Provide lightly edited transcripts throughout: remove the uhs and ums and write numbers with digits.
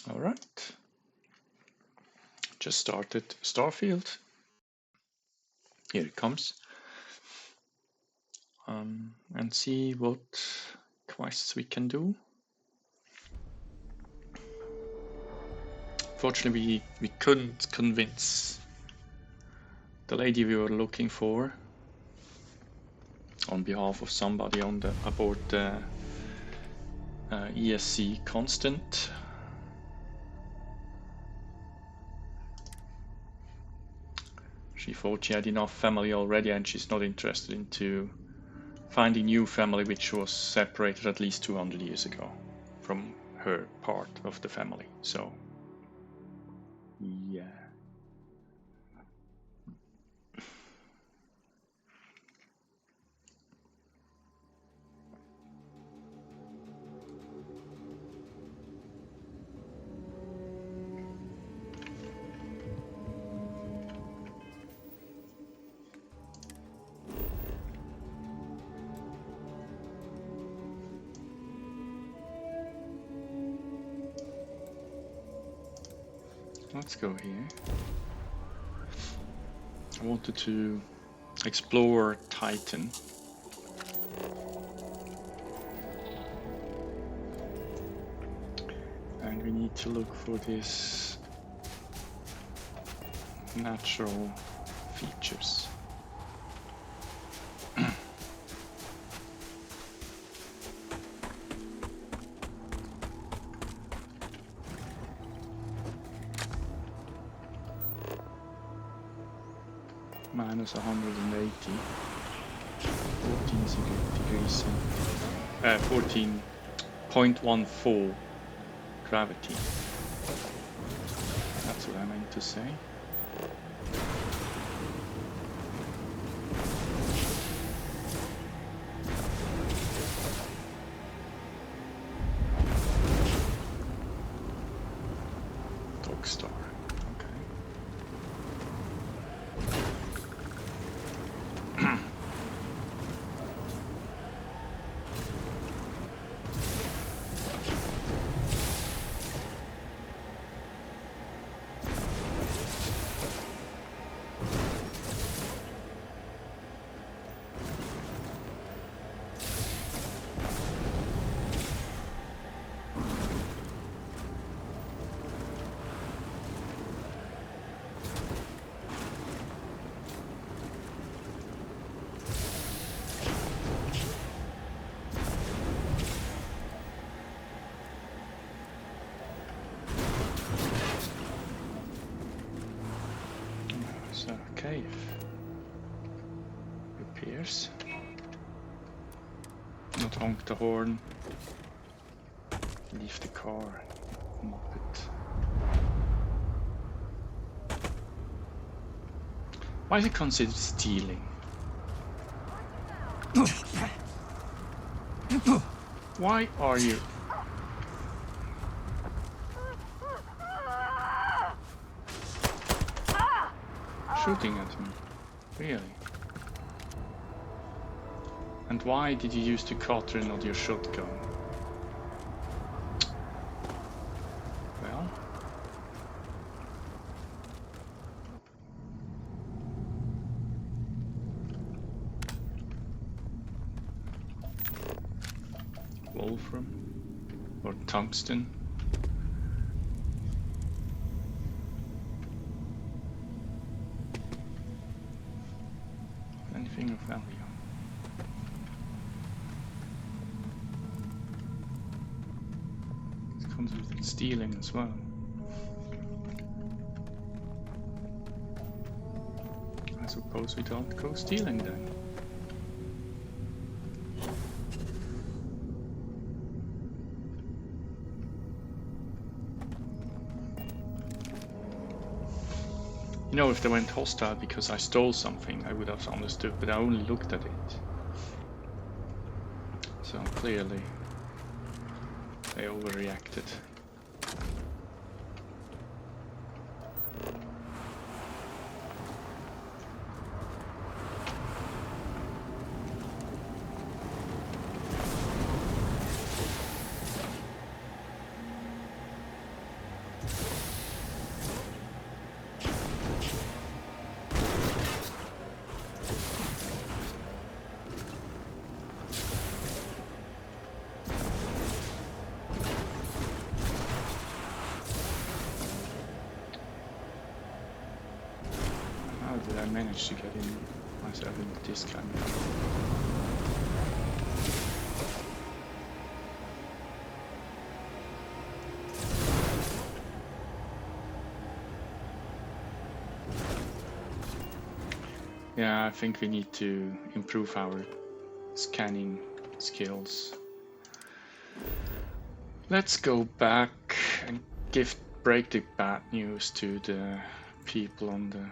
All right. Just started Starfield. Here it comes. And see what quests we can do. Fortunately, we couldn't convince the lady we were looking for on behalf of somebody on the aboard the ESC Constant. She thought she had enough family already, and she's not interested into finding new family which was separated at least 200 years ago from her part of the family. So yeah. Let's go here. I wanted to explore Titan. And we need to look for this natural features. Minus 180, 14 degrees, 14.14 gravity. That's what I meant to say. Dogstar. Cave appears. Not honk the horn. Leave the car. Muppet. Why is it considered stealing? Why are you? Shooting at me? Really? And why did you use the cutter and not your shotgun? Well... Wolfram? Or tungsten? Anything of value? It comes with stealing as well. I suppose we don't go stealing then. You know, if they went hostile because I stole something, I would have understood, but I only looked at it. So clearly, they overreacted. manage to get in myself into this kind of trouble. Yeah, I think we need to improve our scanning skills. Let's go back and break the bad news to the people on the...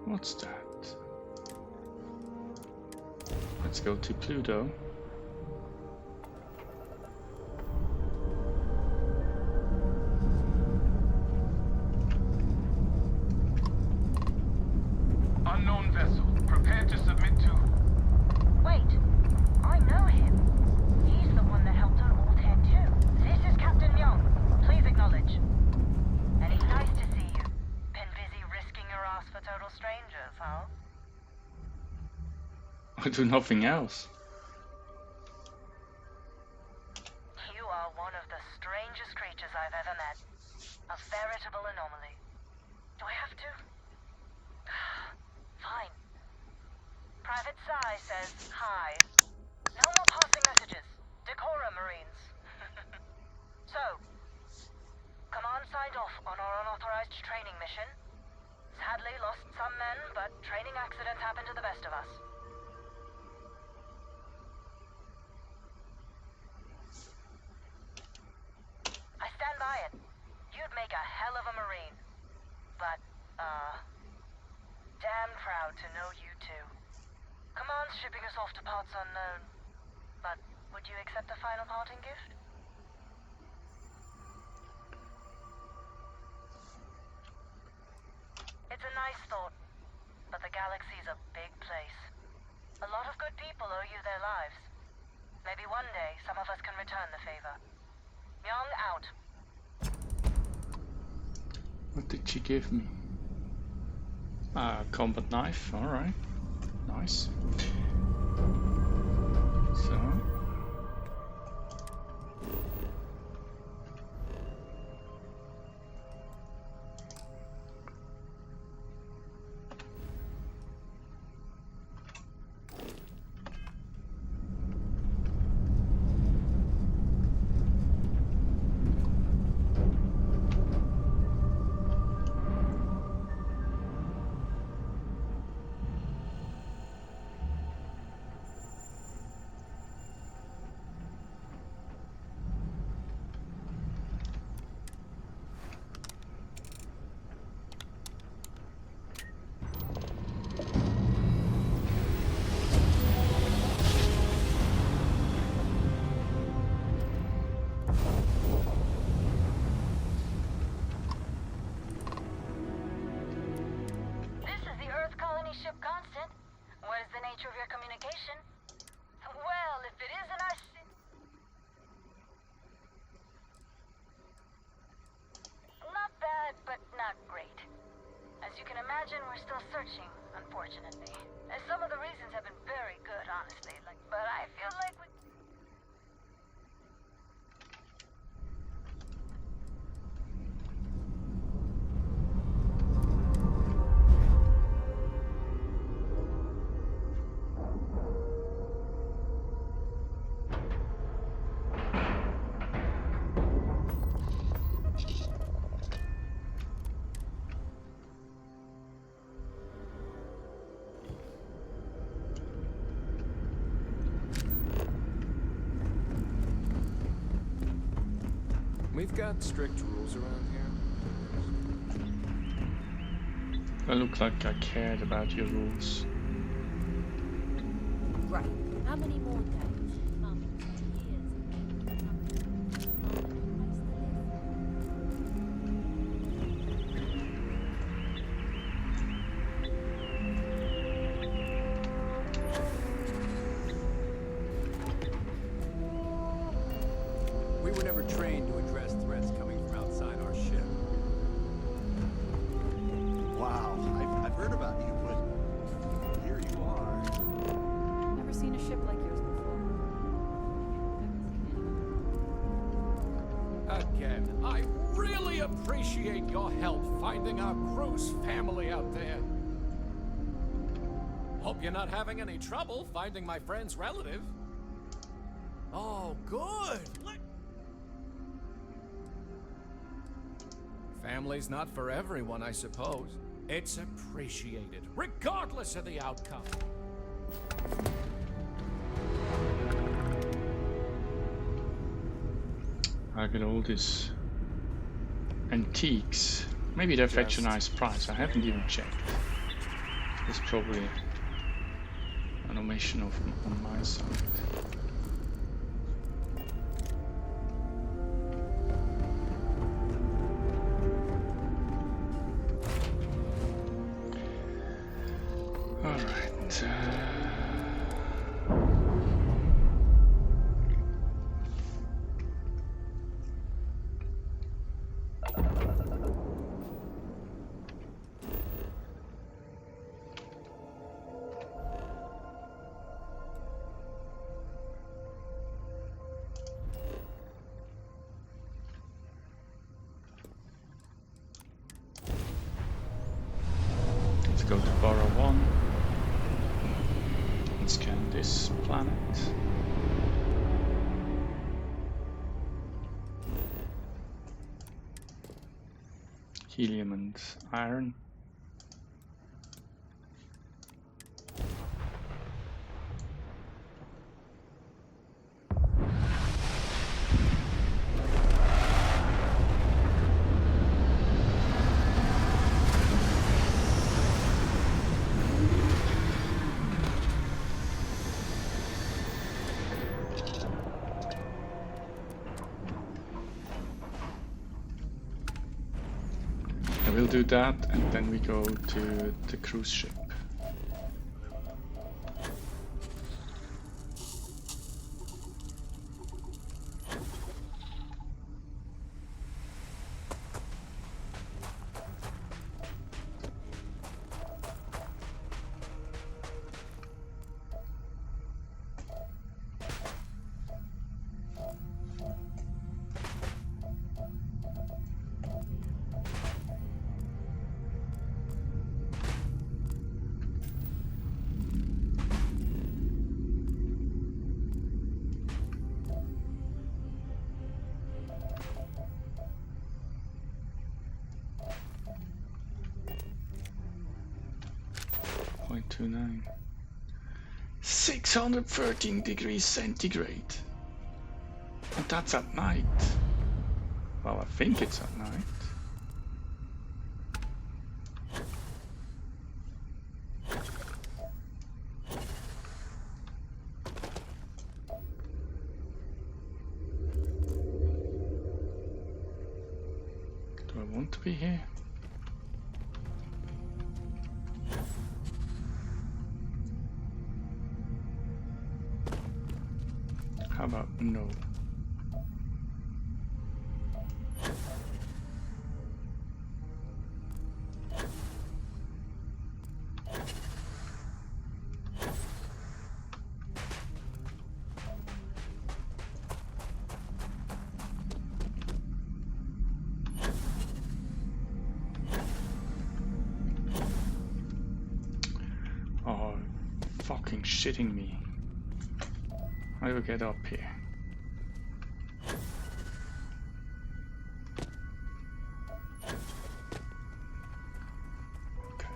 What's that? Let's go to Pluto. Unknown vessel, prepare to submit to... Wait, I know him. He's the one that helped on Altair 2. This is Captain Young. Please acknowledge. And it's nice to see you. Been busy risking your ass for total strangers, huh? I do nothing else. You are one of the strangest creatures I've ever met. A veritable anomaly. Do I have to? Fine. Private Psy says hi. No more passing messages. Decorum, Marines. So, Command signed off on our unauthorized training mission. Sadly lost some men, but training accidents happen to the best of us. I stand by it. You'd make a hell of a Marine. But, damn proud to know you too. Command's shipping us off to parts unknown. But would you accept a final parting gift? It's a nice thought, but the galaxy's a big place. A lot of good people owe you their lives. Maybe one day some of us can return the favor. Young out. What did she give me? Combat knife, alright. Nice. So... Ship Constant. What is the nature of your communication? Well, if it isn't our... Not bad, but not great. As you can imagine, we're still searching, unfortunately. And some of the reasons have been very good, honestly. But I feel like we... We've got strict rules around here. I look like I cared about your rules. Right. How many more days? Months? We were never trained to address threats coming from outside our ship. Wow, I've heard about you, but here you are. Never seen a ship like yours before. Again, I really appreciate your help finding our crew's family out there. Hope you're not having any trouble finding my friend's relative. Oh, good. Family's not for everyone, I suppose. It's appreciated, regardless of the outcome. I got all these antiques. Maybe they're fetch a nice price. I haven't even checked. It's probably an omission on my side. All right. Let's go to Borrow 1 and scan this planet. Helium and iron. We'll do that, and then we go to the cruise ship. .29. 613 degrees centigrade. And that's at night. Well, I think it's at night. Do I want to be here? How about no? Oh, fucking shitting me. How do I get up here? Okay.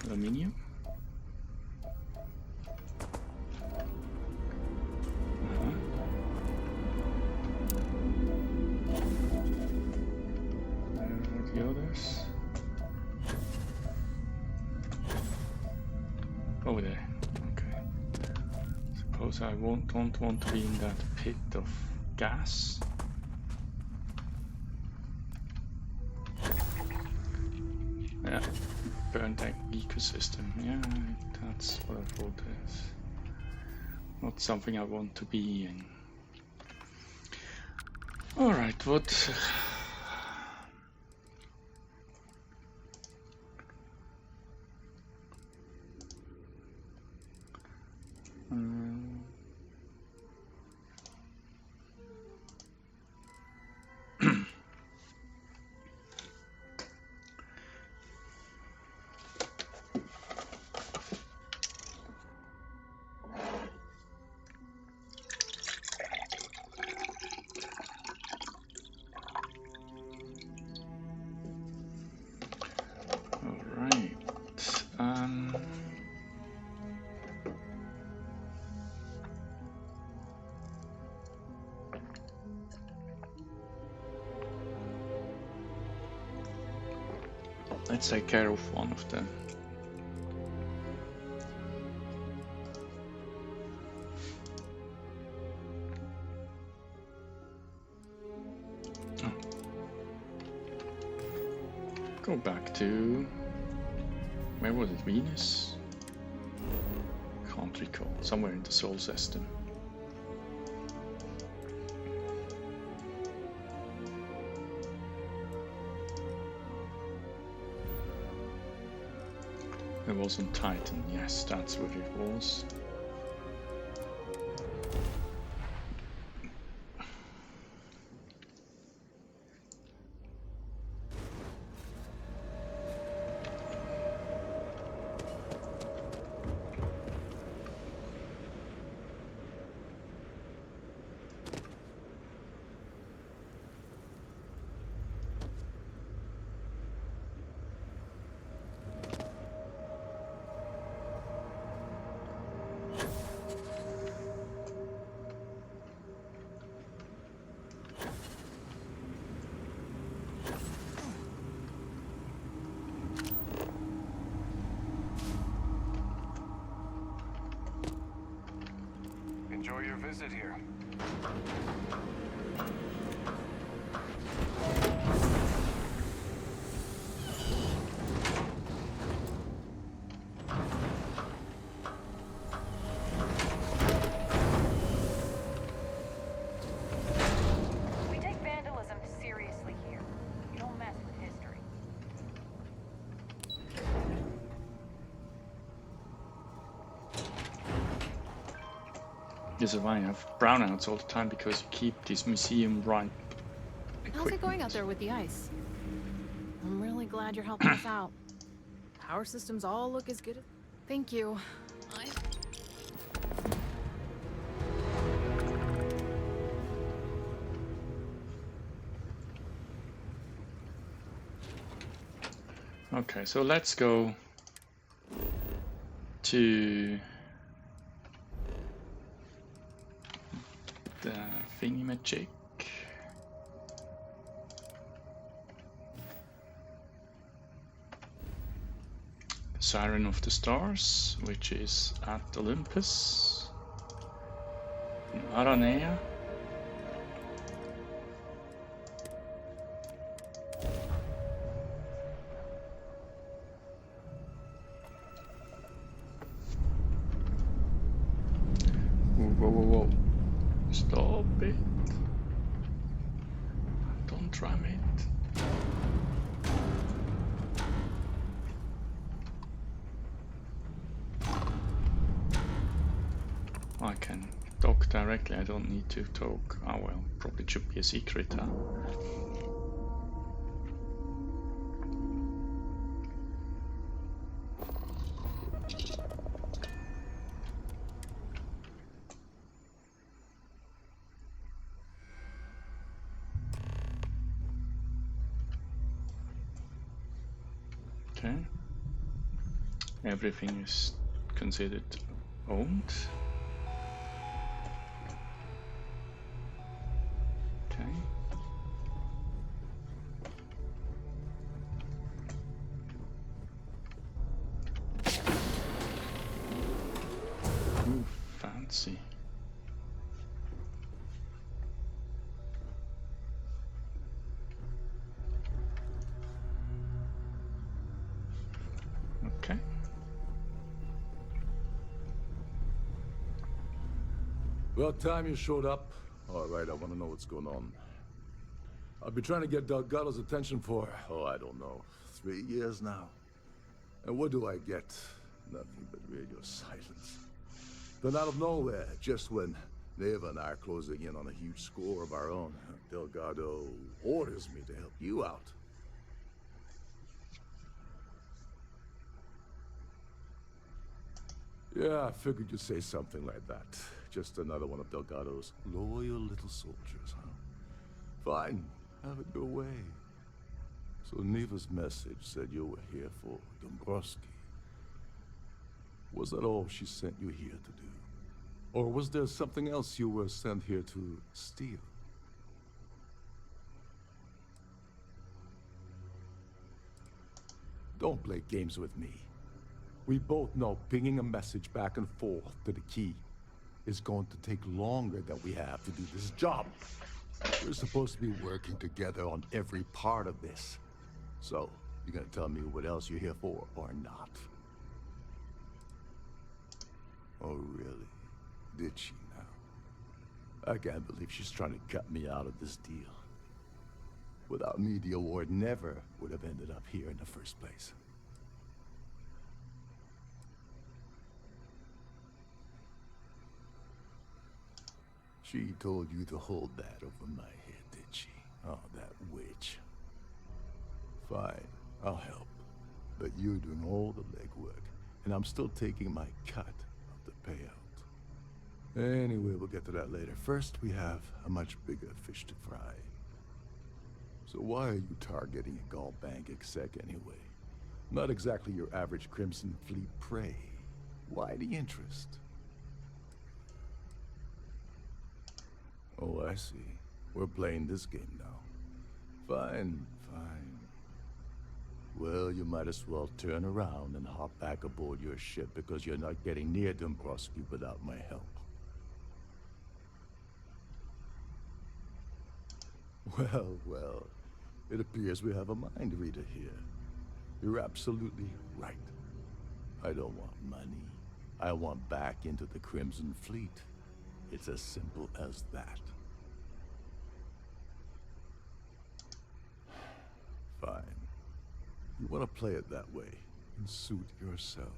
Aluminium. because I don't want to be in that pit of gas. Yeah, burn that ecosystem. Yeah, that's what I thought is not something I want to be in. Alright, what? Alright. Let's take care of one of them. Oh. Go back to... where was it? Venus? Can't recall. Somewhere in the Sol system. It was on Titan, yes, that's what it was. Enjoy your visit here. We take vandalism seriously here. You don't mess with history. This is why I have brownouts all the time, because you keep this museum right equipment. How's it going out there with the ice? I'm really glad you're helping us out. Power systems all look as good as... Thank you. Okay, so let's go to the thingy-magic. The Siren of the Stars, which is at Olympus in Aranea. Whoa, whoa, whoa. Stop it. Don't ram it. I can dock directly, I don't need to talk. Oh well, probably should be a secret, huh? Okay. Everything is considered owned. Okay. Ooh, fancy. Okay. Well, time you showed up. All right, I want to know what's going on. I've been trying to get Delgado's attention for, oh, I don't know, 3 years now. And what do I get? Nothing but radio silence. Then out of nowhere, just when Neva and I are closing in on a huge score of our own, Delgado orders me to help you out. Yeah, I figured you'd say something like that. Just another one of Delgado's loyal little soldiers, huh? Fine, have it your way. So Neva's message said you were here for Dombrowski. Was that all she sent you here to do? Or was there something else you were sent here to steal? Don't play games with me. We both know pinging a message back and forth to the key is going to take longer than we have to do this job. We're supposed to be working together on every part of this. So, you're gonna tell me what else you're here for, or not? Oh, really? Did she now? I can't believe she's trying to cut me out of this deal. Without me, the award never would have ended up here in the first place. She told you to hold that over my head, did she? Oh, that witch. Fine, I'll help. But you're doing all the legwork, and I'm still taking my cut of the payout. Anyway, we'll get to that later. First, we have a much bigger fish to fry. So why are you targeting a Gaul Bank exec anyway? Not exactly your average Crimson Fleet prey. Why the interest? Oh, I see. We're playing this game now. Fine, fine. Well, you might as well turn around and hop back aboard your ship because you're not getting near Dombrowski without my help. Well, well. It appears we have a mind reader here. You're absolutely right. I don't want money. I want back into the Crimson Fleet. It's as simple as that. Fine. You want to play it that way, and suit yourself.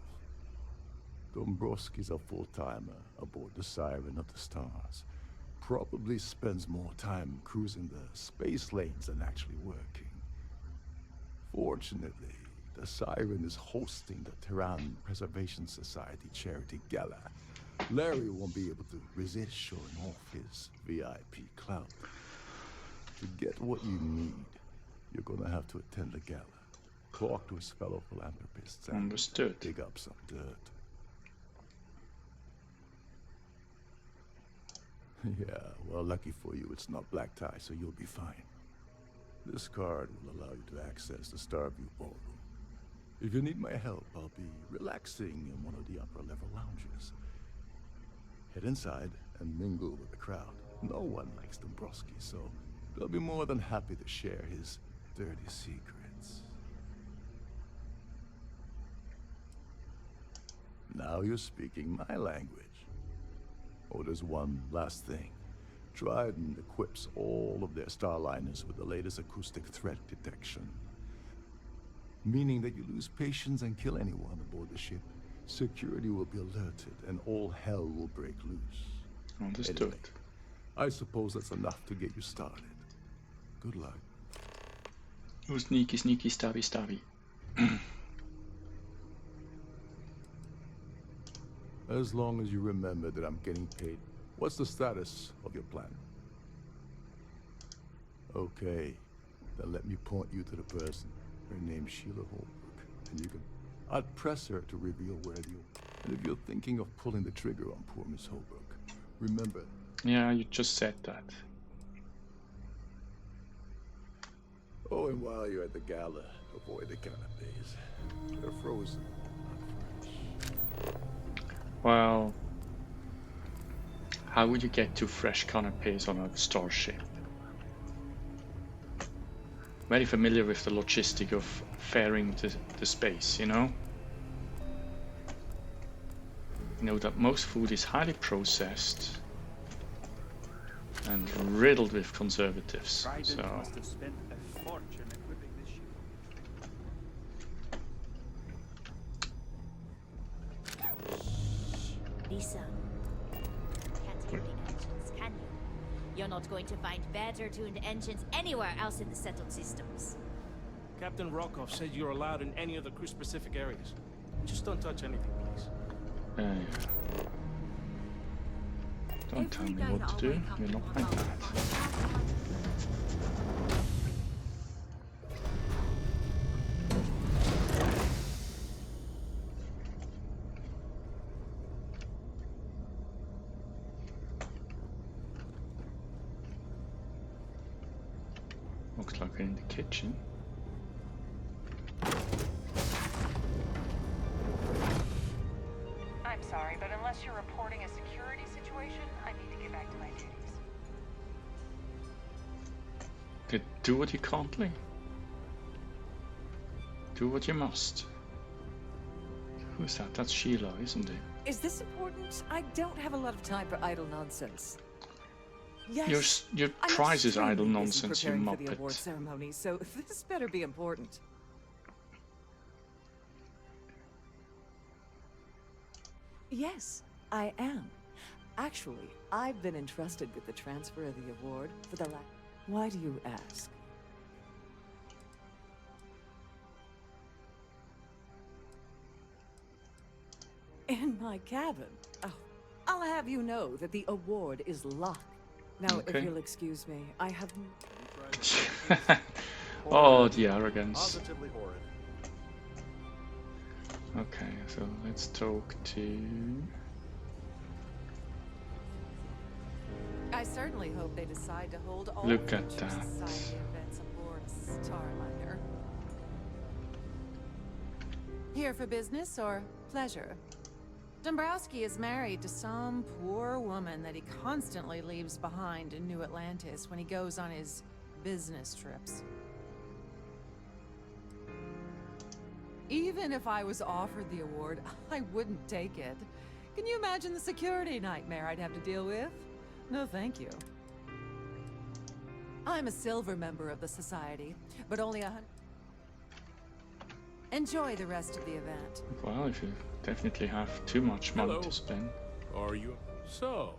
Dombrowski's a full-timer aboard the Siren of the Stars. Probably spends more time cruising the space lanes than actually working. Fortunately, the Siren is hosting the Terran Preservation Society charity gala. Larry won't be able to resist showing off his VIP clout. To get what you need, you're gonna have to attend the gala, talk to his fellow philanthropists, and Understood. dig up some dirt. Yeah, well, lucky for you, it's not black tie, so you'll be fine. This card will allow you to access the Starview Ballroom. If you need my help, I'll be relaxing in one of the upper-level lounges. Head inside and mingle with the crowd. No one likes Dombrowski, so they'll be more than happy to share his dirty secrets. Now you're speaking my language. Oh, there's one last thing. Trident equips all of their starliners with the latest acoustic threat detection. Meaning that you lose patience and kill anyone aboard the ship, security will be alerted and all hell will break loose. Understood. Anyway, I suppose that's enough to get you started. Good luck. Oh, sneaky, sneaky, stabby, stabby. As long as you remember that I'm getting paid. What's the status of your plan? Okay, then let me point you to the person. Her name's Sheila Holbrook, and you can... I'd press her to reveal where you... And if you're thinking of pulling the trigger on poor Miss Holbrook, remember... Yeah, you just said that. Oh, and while you're at the gala, avoid the canapes. They're frozen, not fresh. Well, how would you get to fresh canapes on a starship? Very familiar with the logistic of faring to space, you know? We know that most food is highly processed and riddled with conservatives. Trident So must have spent a fortune equipping this ship. Lisa, can't hear the engines, can you? You're not going to find better tuned engines anywhere else in the settled systems. Captain Rokov said you're allowed in any of the crew-specific areas. Just don't touch anything, please. don't tell me what to do. You're not my dad. Looks like we're in the kitchen. I'm sorry, but unless you're reporting a security situation, I need to get back to my duties. Okay, do what you can't, Lee. Do what you must. Who's that? That's Sheila, isn't it? Is this important? I don't have a lot of time for idle nonsense. Yes, Your I'm prize is idle extremely busy nonsense, you preparing for the award muppet. ceremony, so this better be important. Yes, I am. Actually, I've been entrusted with the transfer of the award for the last... Why do you ask? In my cabin? Oh, I'll have you know that the award is locked. Now, Okay. if you'll excuse me, I have... Oh, the arrogance. Positively horrid. Okay, so let's talk to... I certainly hope they decide to hold all Look future at that. society events aboard a Starliner. Here for business or pleasure? Dombrowski is married to some poor woman that he constantly leaves behind in New Atlantis when he goes on his business trips. Even if I was offered the award, I wouldn't take it. Can you imagine the security nightmare I'd have to deal with? No, thank you. I'm a silver member of the society, but only 100. Enjoy the rest of the event. Well, if you definitely have too much money Hello. to spend. Are you? So,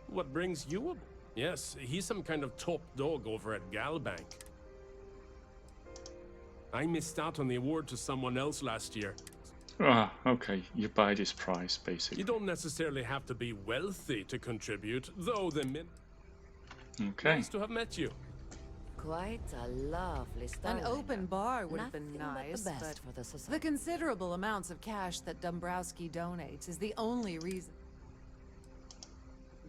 what brings you up? Yes, he's some kind of top dog over at Galbank. I missed out on the award to someone else last year. Ah, okay, you buy this prize, basically. You don't necessarily have to be wealthy to contribute, though the Okay. Nice to have met you. Quite a lovely An Starliner. open bar would have been Nothing but the nice, best but for the society. the considerable amounts of cash that Dombrowski donates is the only reason.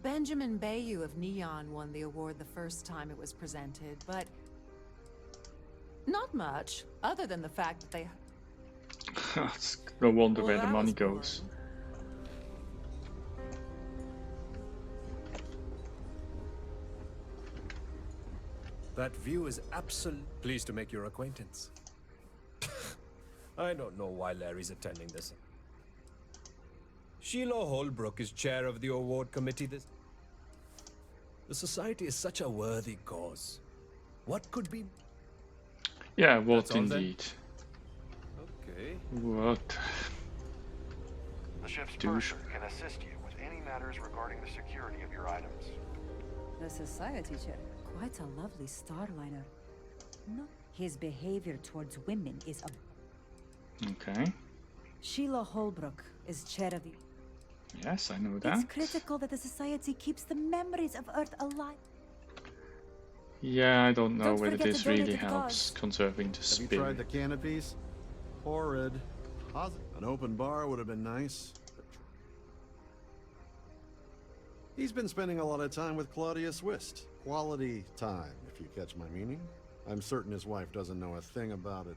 Benjamin Bayou of Neon won the award the first time it was presented, but not much, other than the fact that they... It's no wonder Well, where the that money was goes. That view is absolutely pleased to make your acquaintance. I don't know why Larry's attending this. Sheila Holbrook is chair of the award committee this... The society is such a worthy cause. What could be... Yeah, what That's all then? indeed? Okay. What? The ship's Douche. purser can assist you with any matters regarding the security of your items. The society chair. Quite a lovely Starliner. No, his behavior towards women is a... Okay. Sheila Holbrook is chair of the... Yes, I know It's that. critical that the society keeps the memories of Earth alive. Yeah, I don't know Don't whether forget to this donate really to the helps cause. conserving the Have you tried spirit. the canopies? Horrid. An open bar would have been nice. He's been spending a lot of time with Claudius Wist. Quality time, if you catch my meaning. I'm certain his wife doesn't know a thing about it.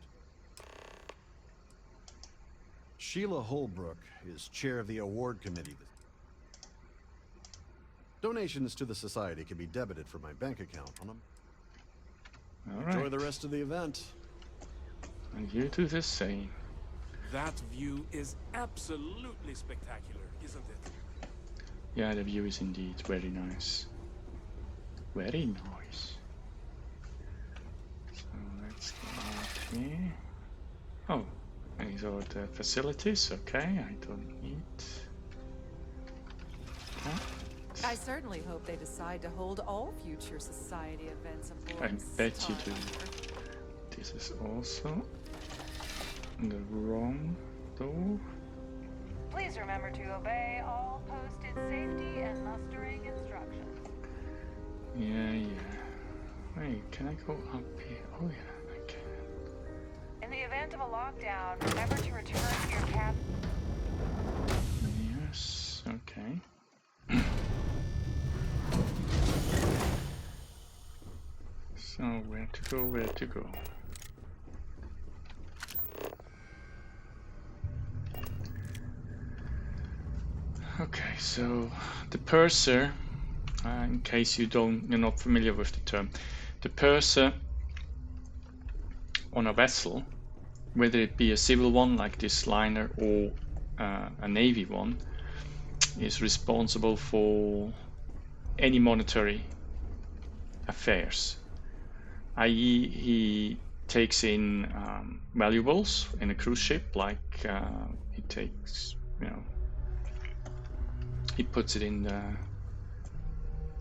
Sheila Holbrook is chair of the award committee. Donations to the society can be debited from my bank account on them. Enjoy Alright. the rest of the event. And you do the same. That view is absolutely spectacular. isn't it? Yeah, the view is indeed very nice. Very nice. So let's go out here. Oh, these are the facilities. Okay, I don't need that. I certainly hope they decide to hold all future society events aboard. I bet you do. This is also the wrong door. Please remember to obey all posted safety and mustering instructions. Yeah. Wait, can I go up here? Oh yeah, I can. In the event of a lockdown, remember to return to your cabin. Yes, okay. So, where to go? Okay, so the purser, in case you're not familiar with the term, the purser on a vessel, whether it be a civil one like this liner or a navy one, is responsible for any monetary affairs, i.e. he takes in valuables in a cruise ship, like he takes, he puts it in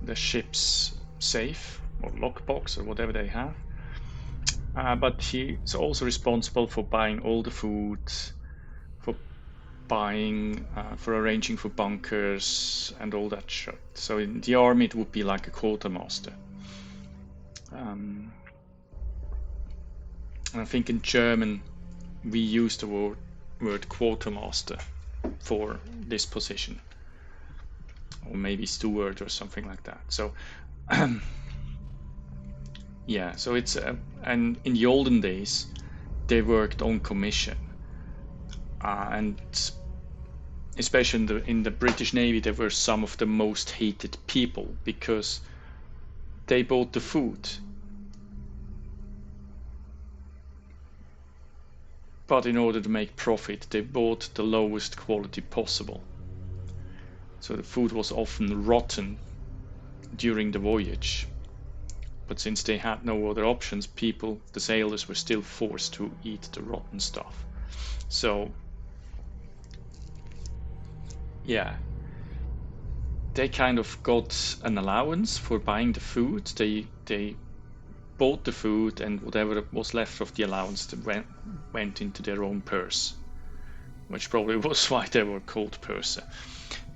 the ship's safe or lockbox or whatever they have. But he's also responsible for buying all the food, for arranging for bunkers and all that shit. So in the army it would be like a quartermaster. And I think in German we use the word quartermaster for this position, or maybe steward or something like that. So yeah, so it's and in the olden days they worked on commission, and especially in the British Navy they were some of the most hated people because they bought the food, but in order to make profit they bought the lowest quality possible. So the food was often rotten during the voyage. But since they had no other options, the sailors were still forced to eat the rotten stuff. So, yeah, they kind of got an allowance for buying the food. They bought the food, and whatever was left of the allowance went into their own purse, which probably was why they were called purser.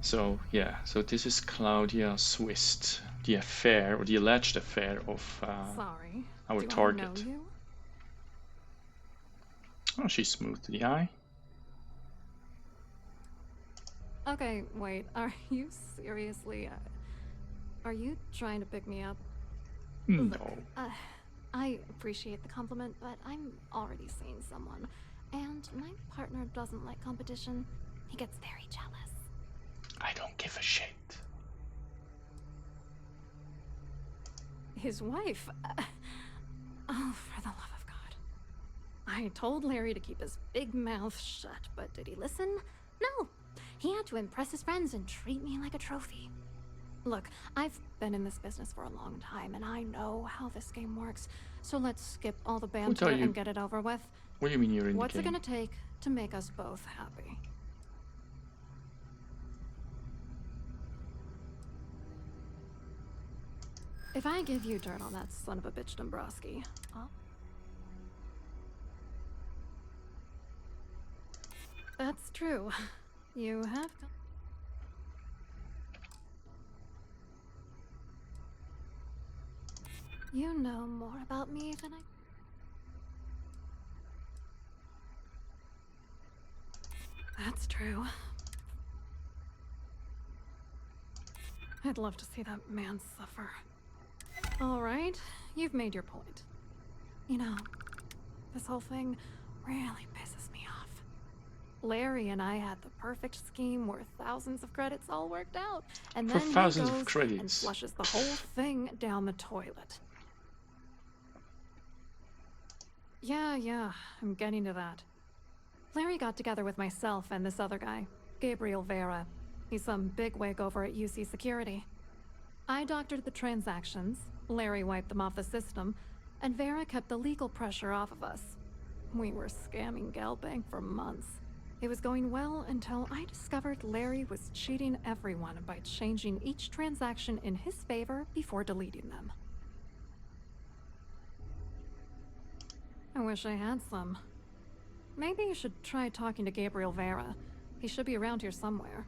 So yeah, so this is Claudia Swist, the affair, or the alleged affair of Sorry, our do target. I know you? Oh, she's smooth to the eye. Okay, wait, are you seriously, are you trying to pick me up? No. Look, I appreciate the compliment, but I'm already seeing someone, and my partner doesn't like competition. He gets very jealous. I don't give a shit. His wife? Oh, for the love of God. I told Larry to keep his big mouth shut, but did he listen? No. He had to impress his friends and treat me like a trophy. Look, I've been in this business for a long time, and I know how this game works. So let's skip all the banter and get it over with. What do you mean you're in What's the game? it gonna take to make us both happy? If I give you dirt on that son of a bitch Dombrowski, That's true. You have... You know more about me than I... That's true. I'd love to see that man suffer. All right, you've made your point. You know, this whole thing really pisses me off. Larry and I had the perfect scheme where thousands of credits all worked out, and then he goes and flushes the whole thing down the toilet. Yeah, I'm getting to that. Larry got together with myself and this other guy, Gabriel Vera. He's some bigwig over at UC Security. I doctored the transactions, Larry wiped them off the system, and Vera kept the legal pressure off of us. We were scamming Galbank for months. It was going well until I discovered Larry was cheating everyone by changing each transaction in his favor before deleting them. I wish I had some. Maybe you should try talking to Gabriel Vera. He should be around here somewhere.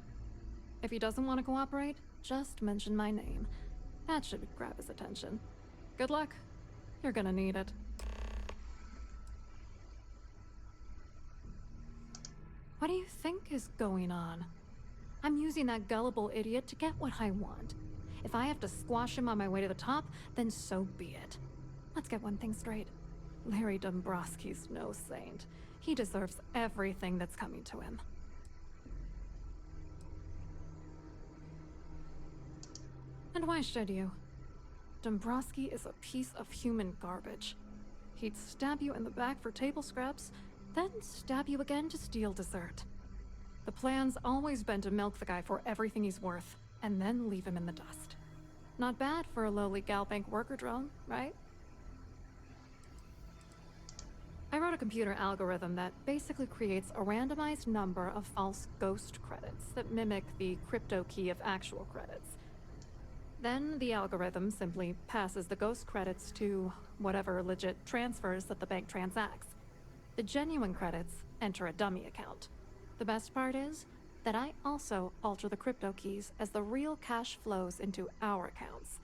If he doesn't want to cooperate, just mention my name. That should grab his attention. Good luck. You're gonna need it. What do you think is going on? I'm using that gullible idiot to get what I want. If I have to squash him on my way to the top, then so be it. Let's get one thing straight. Larry Dombrowski's no saint. He deserves everything that's coming to him. And why should you? Dombrowski is a piece of human garbage. He'd stab you in the back for table scraps, then stab you again to steal dessert. The plan's always been to milk the guy for everything he's worth, and then leave him in the dust. Not bad for a lowly Galbank worker drone, right? I wrote a computer algorithm that basically creates a randomized number of false ghost credits that mimic the crypto key of actual credits. Then the algorithm simply passes the ghost credits to whatever legit transfers that the bank transacts. The genuine credits enter a dummy account. The best part is that I also alter the crypto keys as the real cash flows into our accounts.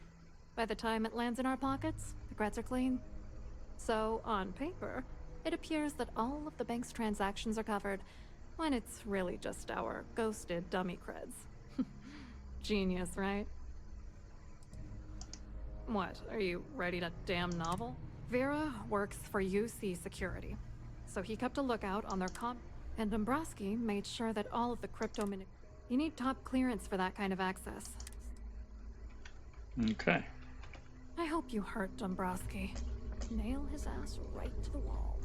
By the time it lands in our pockets, the creds are clean. So, on paper, it appears that all of the bank's transactions are covered, when it's really just our ghosted dummy creds. Genius, right? What, are you writing a damn novel? Vera works for UC Security, so he kept a lookout on their and Dombrowski made sure that all of the crypto You need top clearance for that kind of access. Okay. I hope you hurt Dombrowski. Nail his ass right to the wall.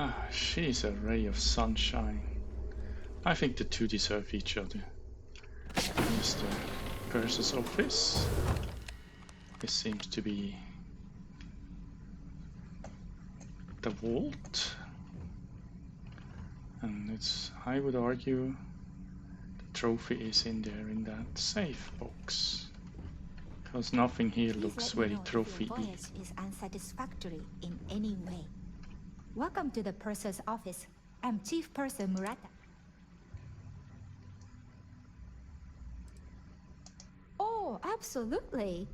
Ah, she's a ray of sunshine. I think the two deserve each other. Mr. Purser's office. This seems to be the vault. And it's, I would argue, the trophy is in there in that safe box. Because nothing here looks very trophy-y. Voyage is unsatisfactory in any way. Welcome to the Purser's office. I'm Chief Purser Murata. Oh, absolutely.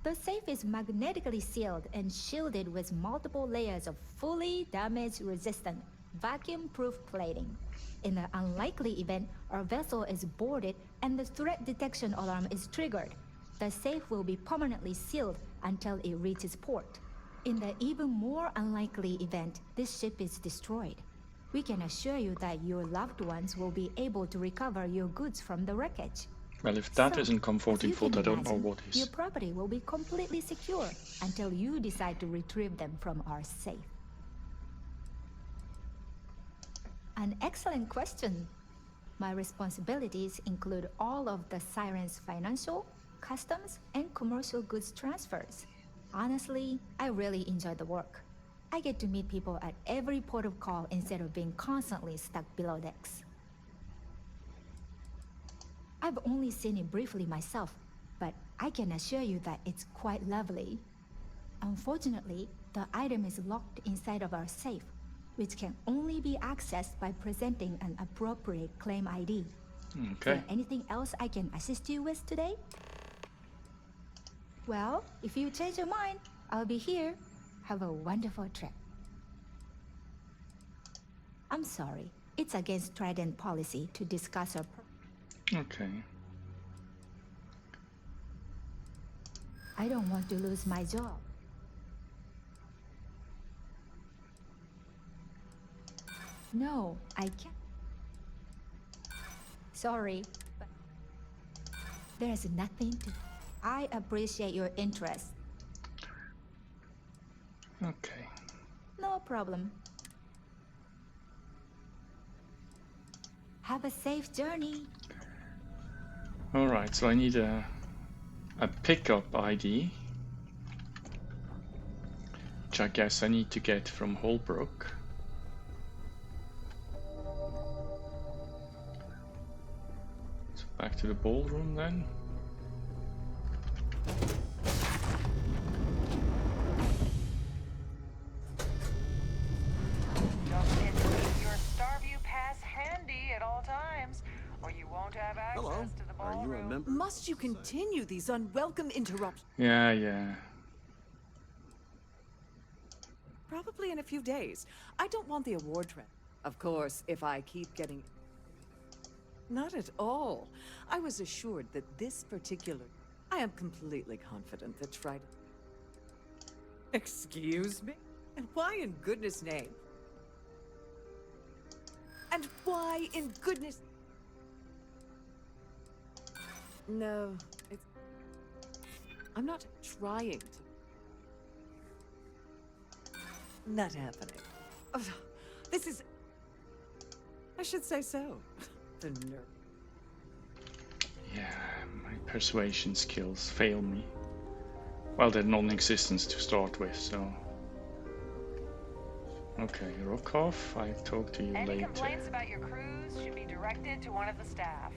The safe is magnetically sealed and shielded with multiple layers of fully damage-resistant, vacuum-proof plating. In the unlikely event our vessel is boarded and the threat detection alarm is triggered, the safe will be permanently sealed until it reaches port. In the even more unlikely event this ship is destroyed, we can assure you that your loved ones will be able to recover your goods from the wreckage. Well, if that isn't comforting food, I don't know what is. Your property will be completely secure until you decide to retrieve them from our safe. An excellent question. My responsibilities include all of the Siren's financial, customs, and commercial goods transfers. Honestly, I really enjoy the work. I get to meet people at every port of call instead of being constantly stuck below decks. I've only seen it briefly myself, but I can assure you that it's quite lovely. Unfortunately, the item is locked inside of our safe, which can only be accessed by presenting an appropriate claim ID. Okay. Is there anything else I can assist you with today? Well, if you change your mind, I'll be here. Have a wonderful trip. I'm sorry. It's against Trident policy to discuss our... Okay. I don't want to lose my job. No, I can't. Sorry, but there's nothing to... I appreciate your interest. Okay. No problem. Have a safe journey. Alright, so I need a pickup ID, which I guess I need to get from Holbrook. So back to the ballroom then. Don't forget to keep your Starview Pass handy at all times, or you won't have access Hello. to the Are you a ballroom. member? Must you continue these unwelcome interruptions? Yeah. Probably in a few days. I don't want the award trend. Of course, if I keep getting... Not at all. I was assured that this particular... I am completely confident that Trident... Excuse me? And why in goodness name? And why in goodness... No, it's... I'm not trying to... Not happening. Ugh, this is... I should say so. The nerve. Yeah, my persuasion skills fail me. Well, they're non-existent to start with, so... Okay, Rokov, I'll talk to you Any later. complaints about your cruise should be directed to one of the staff.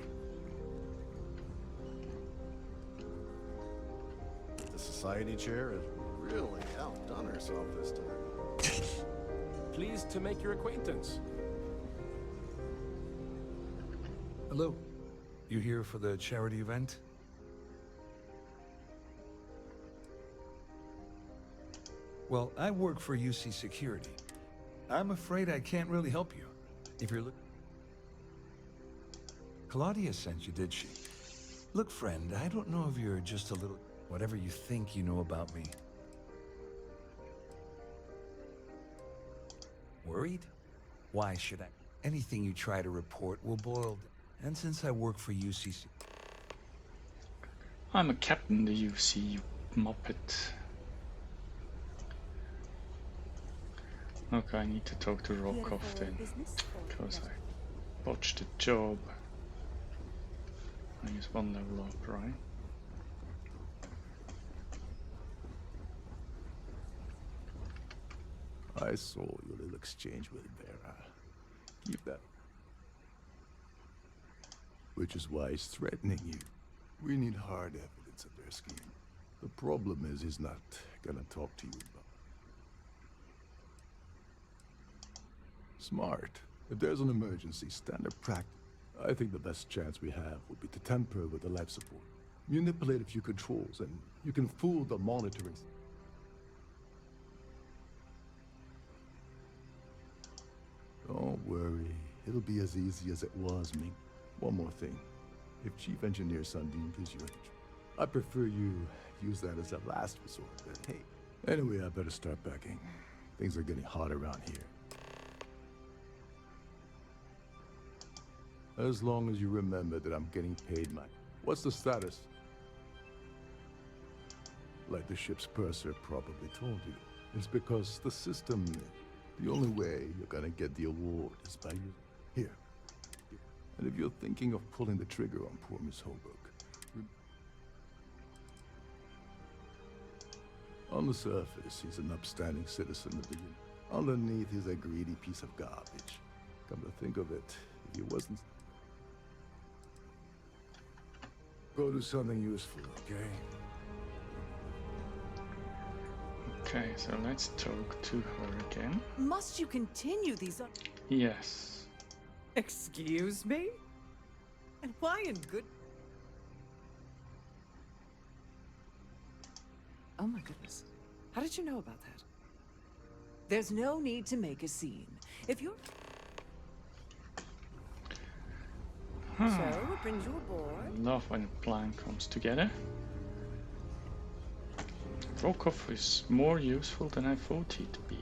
The society chair has really outdone herself this time. Pleased to make your acquaintance. Hello. You here for the charity event? Well, I work for UC Security. I'm afraid I can't really help you. If you're Claudia sent you, did she? Look, friend, I don't know if you're just a little... Whatever you think you know about me. Worried? Why should I? Anything you try to report will boil... And since I work for UCC... I'm a captain in the UC, you muppet. Okay, I need to talk to Rokov then, because I botched the job. I use one level up, right? I saw your little exchange with Vera. Keep that. Which is why he's threatening you. We need hard evidence of their scheme. The problem is he's not gonna talk to you about it. Smart. If there's an emergency, standard practice. I think the best chance we have would be to tamper with the life support. Manipulate a few controls, and you can fool the monitoring. Don't worry. It'll be as easy as it was, Ming. One more thing. If Chief Engineer Sundin gives you a... I prefer you use that as a last resort, but hey. Anyway, I better start packing. Things are getting hot around here. As long as you remember that I'm getting paid my... What's the status? Like the ship's purser probably told you. It's because the system... The only way you're gonna get the award is by you. Here. And if you're thinking of pulling the trigger on poor Miss Holbrook... On the surface, he's an upstanding citizen of the union. Underneath, he's a greedy piece of garbage. Come to think of it, if he wasn't... Go do something useful, okay? Okay, so let's talk to her again. Must you continue these... Yes. Excuse me? And why in good... Oh my goodness. How did you know about that? There's no need to make a scene. If you're... So, what brings you aboard? I love when a plan comes together. Rokov is more useful than I thought he'd be.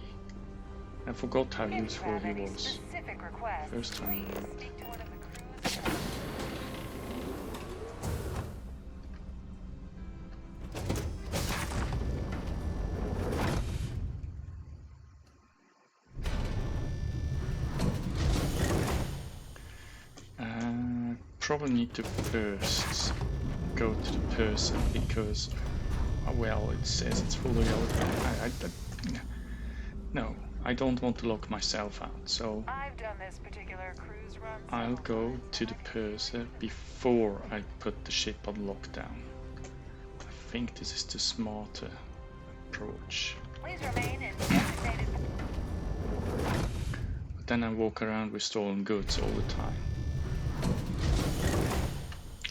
I forgot how useful he was first time. probably need to first go to the person because, well, it says it's fully open. No, I don't want to lock myself out, so I've done this particular cruise run. I'll go to the purser before I put the ship on lockdown. I think this is the smarter approach. Please remain in designated. But then I walk around with stolen goods all the time.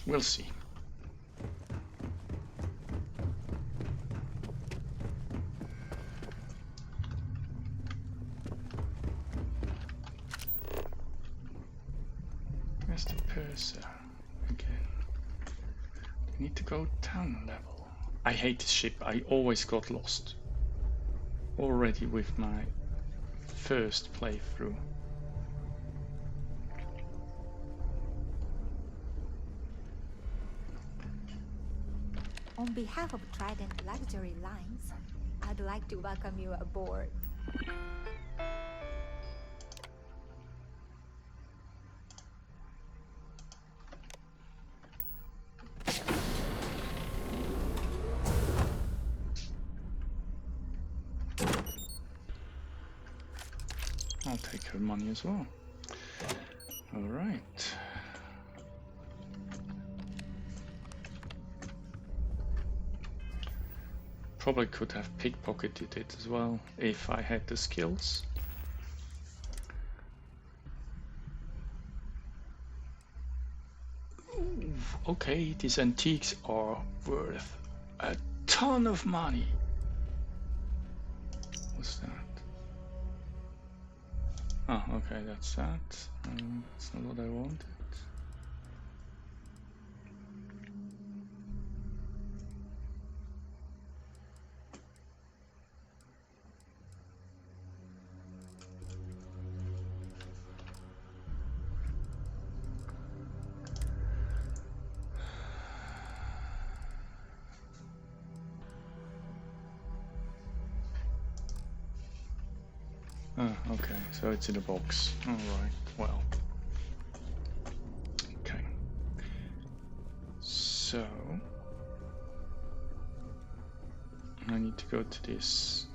We'll see. Where's the purser again? I need to go down level. I hate this ship. I always got lost. Already with my first playthrough. On behalf of Trident Luxury Lines, I'd like to welcome you aboard. I'll take her money as well. All right. Probably could have pickpocketed it as well if I had the skills. Ooh, okay, these antiques are worth a ton of money. What's that? Oh, okay, that's that. That's not what I wanted. Oh, okay, so it's in a box. Alright, well. Okay. So... I need to go to this...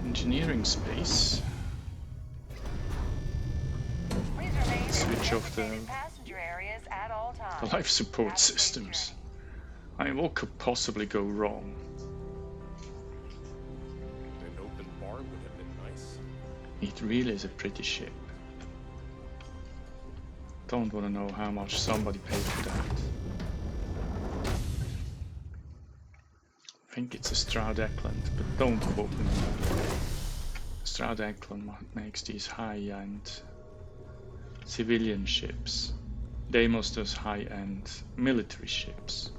engineering space. Switch off the life support systems. I mean, what could possibly go wrong? It really is a pretty ship. Don't want to know how much somebody paid for that. I think it's a Stroud Eklund, but don't quote me on that. Stroud Eklund makes these high-end civilian ships. Deimos does high-end military ships.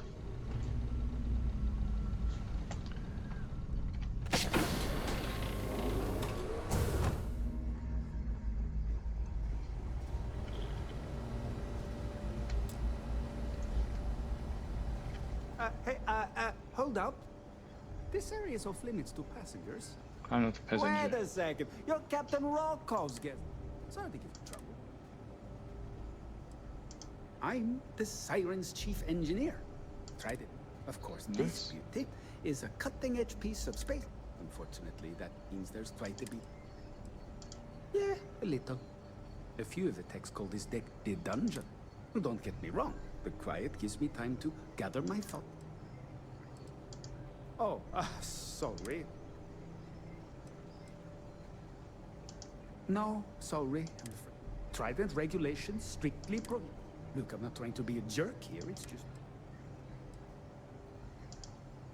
Hold up. This area is off limits to passengers. I'm not a passenger. Wait a second. You're Captain Rockov's guest. Sorry to give you trouble. I'm the Siren's chief engineer. Tried it. Of course, this beauty is a cutting-edge piece of space. Unfortunately, that means there's quite a bit. Yeah, a little. A few of the techs call this deck the dungeon. Don't get me wrong. The quiet gives me time to gather my thoughts. Oh, sorry. No, sorry. Trident regulations strictly pro... Look, I'm not trying to be a jerk here, it's just...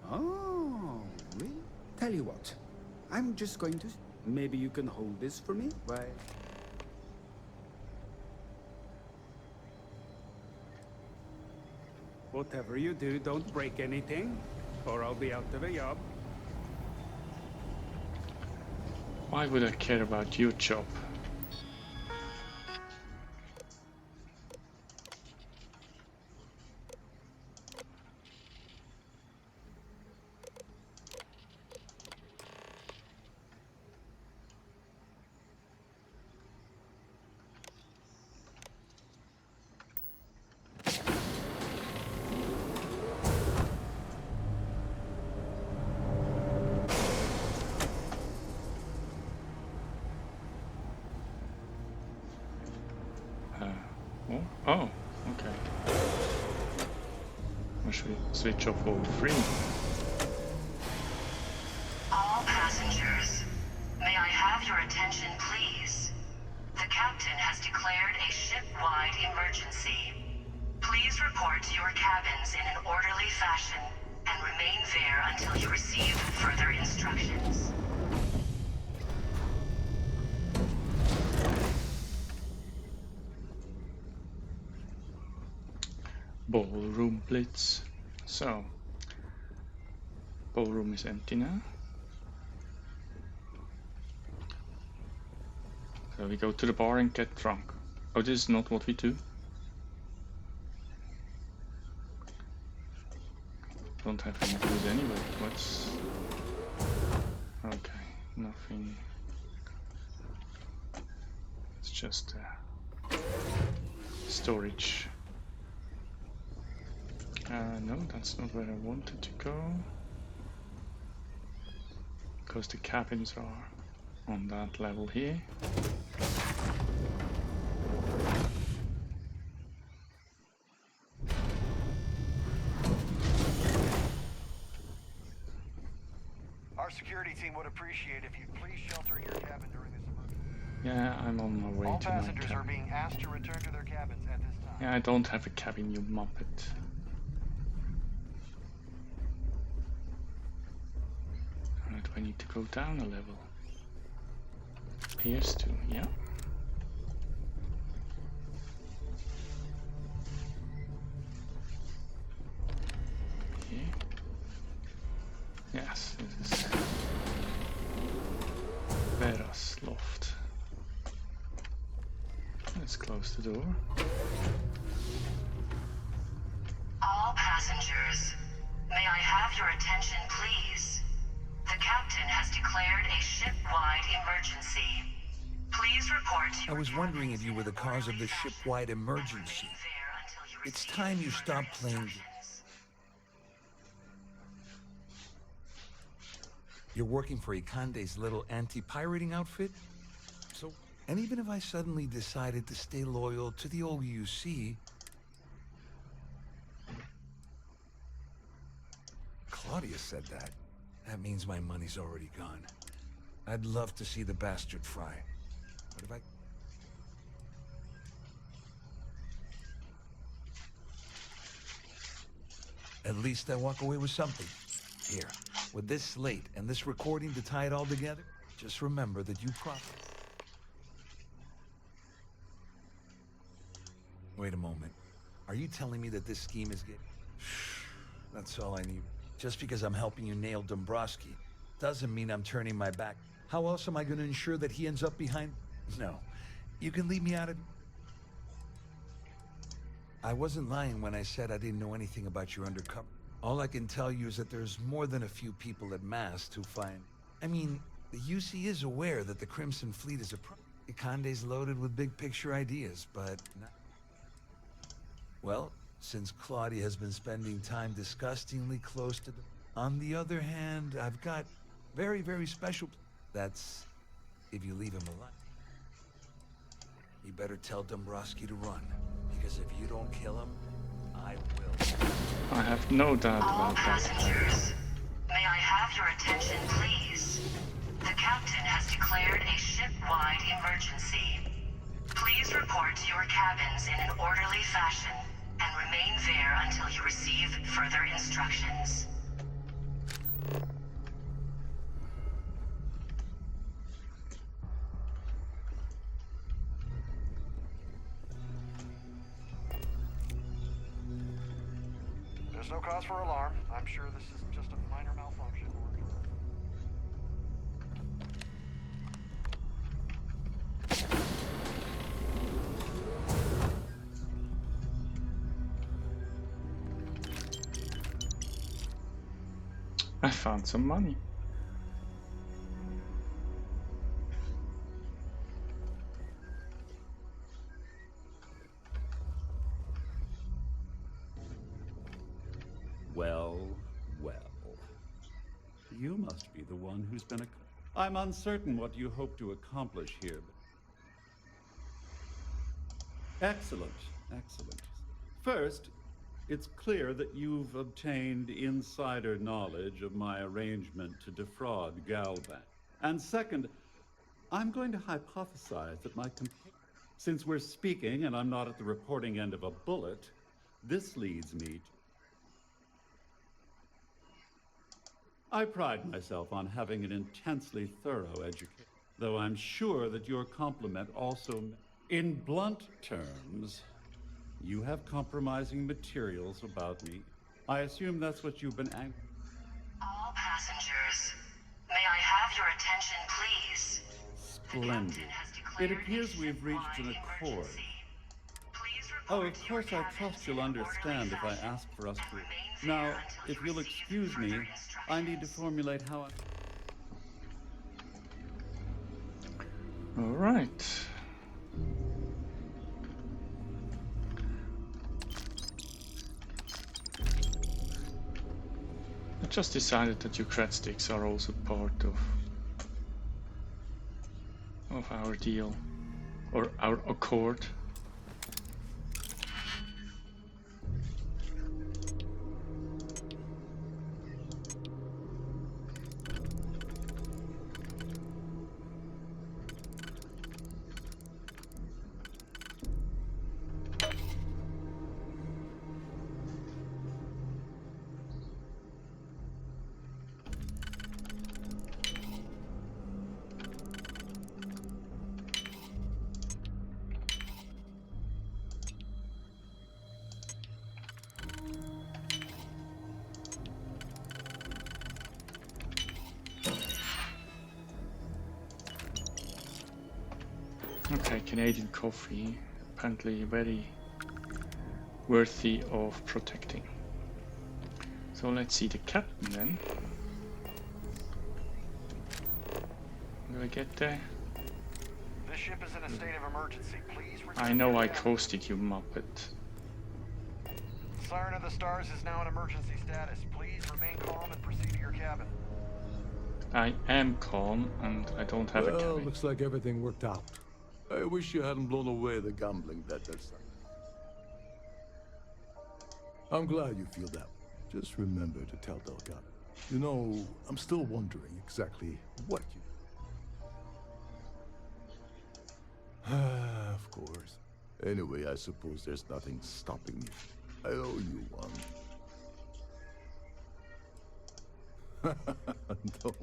Oh, really? Tell you what, I'm just going to... Maybe you can hold this for me? Why? Whatever you do, don't break anything, or I'll be out of a job. Why would I care about your job? Oh, okay. Or should we switch off all three? All passengers, may I have your attention, please? The captain has declared a ship-wide emergency. Please report to your cabins in an orderly fashion and remain there until you receive further instructions. Ballroom blitz. So, ballroom is empty now. So we go to the bar and get drunk. Oh, this is not what we do. Don't have any booze anyway. What's... Okay, nothing. It's just storage. No, that's not where I wanted to go. Because the cabins are on that level here. Our security team would appreciate if you'd please shelter in your cabin during this emergency. Yeah, I'm on my way All to my passengers are cabin. being asked to return to their cabins at this time. Yeah, I don't have a cabin, you muppet. Alright, do I need to go down a level? Appears to, yeah. Okay. Yes, this is Vera's loft. Let's close the door. All passengers, may I have your attention, please? The captain has declared a ship-wide emergency. Please report to I was wondering if you were the cause of the ship-wide emergency. It's time you stopped playing. You're working for Ikande's little anti-pirating outfit? So, and even if I suddenly decided to stay loyal to the OUC... Claudia said that. That means my money's already gone. I'd love to see the bastard fry. But if I... At least I walk away with something. Here, with this slate and this recording to tie it all together, just remember that you Wait a moment. Are you telling me that this scheme is getting... That's all I need. Just because I'm helping you nail Dombrowski doesn't mean I'm turning my back. How else am I going to ensure that he ends up behind... No. You can leave me out of... I wasn't lying when I said I didn't know anything about your undercover. All I can tell you is that there's more than a few people at Mast who find... I mean, the UC is aware that the Crimson Fleet is a Ikande's loaded with big picture ideas, but... Well, since Claudia has been spending time disgustingly close to the... On the other hand, I've got very, very special... That's... if you leave him alive. You better tell Dombrowski to run, because if you don't kill him, I will. I have no doubt All about that. passengers, may I have your attention, please? The captain has declared a ship-wide emergency. Please report to your cabins in an orderly fashion and remain there until you receive further instructions. There's no cause for alarm. I'm sure this is just a minor malfunction. I found some money. Well, well. You must be the one who's been I'm uncertain what you hope to accomplish here. Excellent. Excellent. First, it's clear that you've obtained insider knowledge of my arrangement to defraud Galvan. And second, I'm going to hypothesize that since we're speaking and I'm not at the reporting end of a bullet, this leads me to... I pride myself on having an intensely thorough education, though I'm sure that your compliment also... In blunt terms, you have compromising materials about me. I assume that's what you've been All passengers, may I have your attention, please? Splendid. It appears we've reached an accord. Oh, of course, I trust you'll understand if I ask for us to... Now, if you'll excuse me, I need to formulate how I... All right. I just decided that Ukrat sticks are also part of our deal, or our accord. Okay, Canadian coffee, apparently very worthy of protecting. So let's see the captain then. Do I get there? This ship is in a state of emergency. Please return I know to I your cabin. coasted you, Muppet. Siren of the Stars is now in emergency status. Please remain calm and proceed to your cabin. I am calm and I don't have a Well, cabin. looks like everything worked out. I wish you hadn't blown away the gambling debt this time. I'm glad you feel that. Just remember to tell Delgado. You know, I'm still wondering exactly what you... Of course. Anyway, I suppose there's nothing stopping me. I owe you one. No.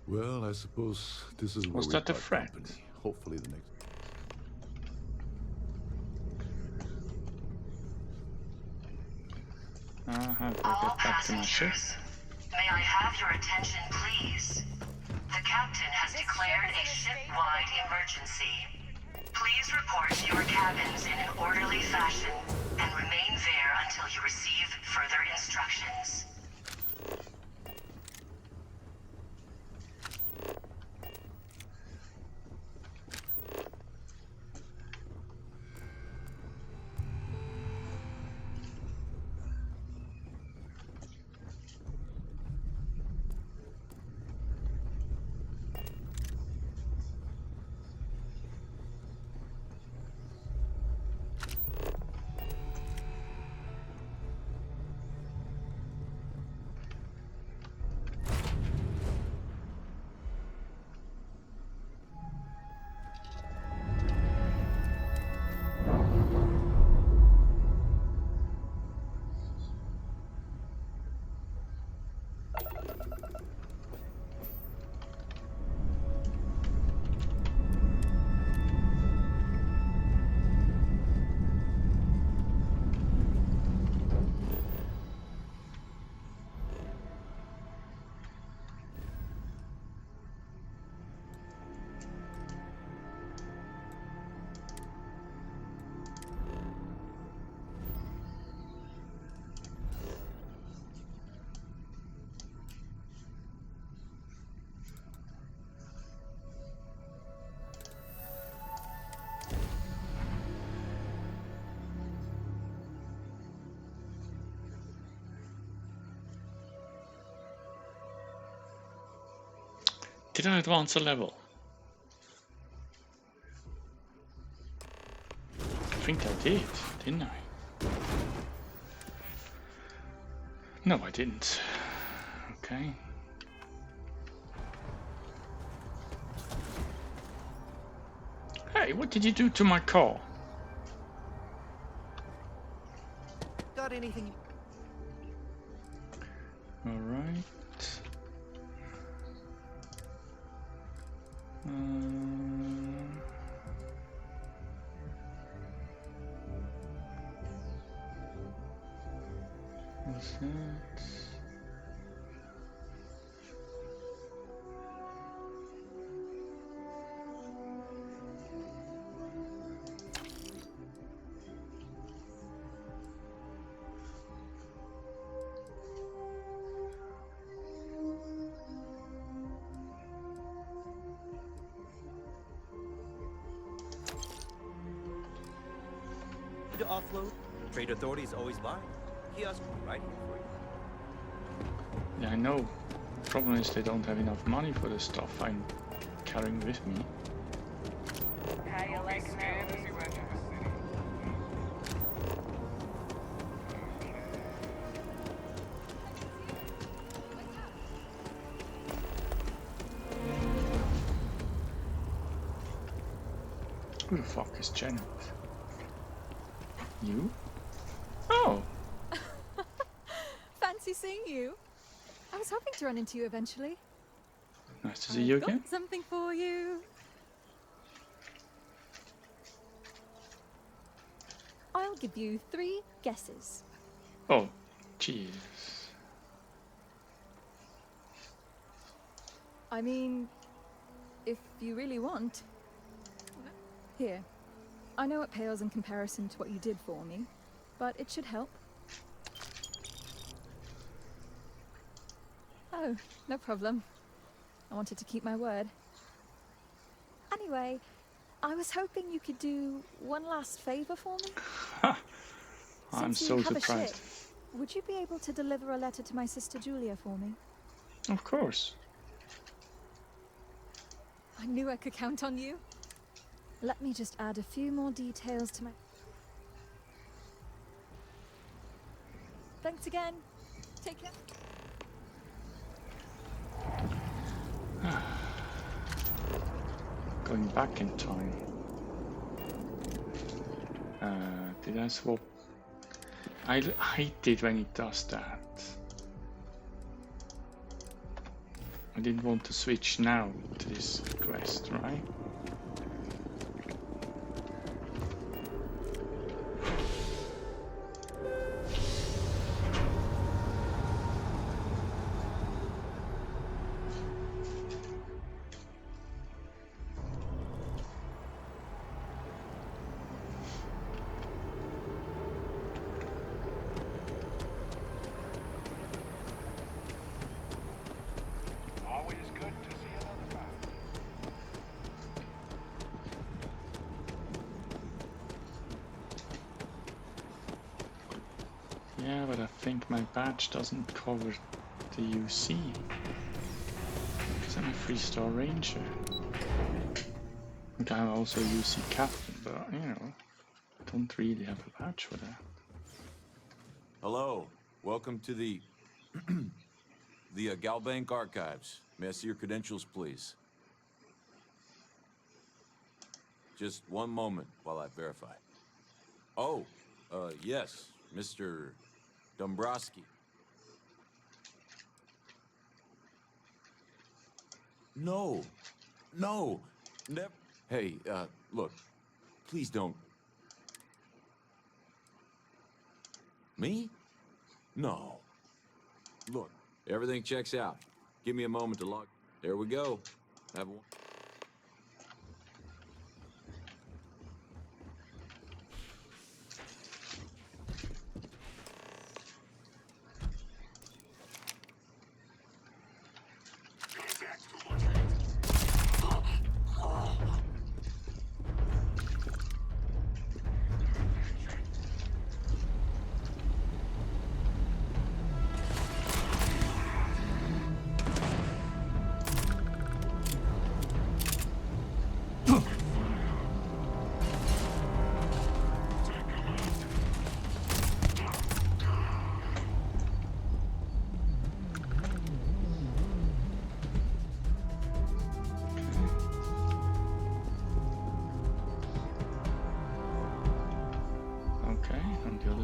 Well, I suppose this is where Was we that a part threat? company. Hopefully the next... How do I get back to my ship? May I have your attention, please? The captain has declared a ship-wide emergency. Please report to your cabins in an orderly fashion and remain there until you receive further instructions. Did I advance a level? think I did, didn't I? No, I didn't. Okay. Hey, what did you do to my car? Got anything? All right. What's that? To offload, trade authorities always buy. Kiosk right here for you. Yeah, I know. Problem is they don't have enough money for the stuff I'm carrying with me. How you like that? Who the fuck is Janet? You? Oh! Fancy seeing you. I was hoping to run into you eventually. Nice to see you again. Got something for you. I'll give you 3 guesses. Oh, jeez. I mean, if you really want. Here. I know it pales in comparison to what you did for me, but it should help. Oh, no problem. I wanted to keep my word. Anyway, I was hoping you could do one last favor for me. I'm Since so you have a surprised. ship, would you be able to deliver a letter to my sister Julia for me? Of course. I knew I could count on you. Let me just add a few more details to my... Thanks again. Take care. Going back in time. Did I swap? I hate it when it does that. I didn't want to switch now to this quest, right? Yeah, but I think my badge doesn't cover the UC. Because I'm a 3-star ranger. And I'm also a UC captain, but you know, I don't really have a badge for that. Hello, welcome to the the Galbank Archives. May I see your credentials, please? Just one moment while I verify. Oh, yes, Mr. Dombrowski. No, never. Hey, look, please don't. Me? No. Look, everything checks out. Give me a moment to log. There we go. Have one.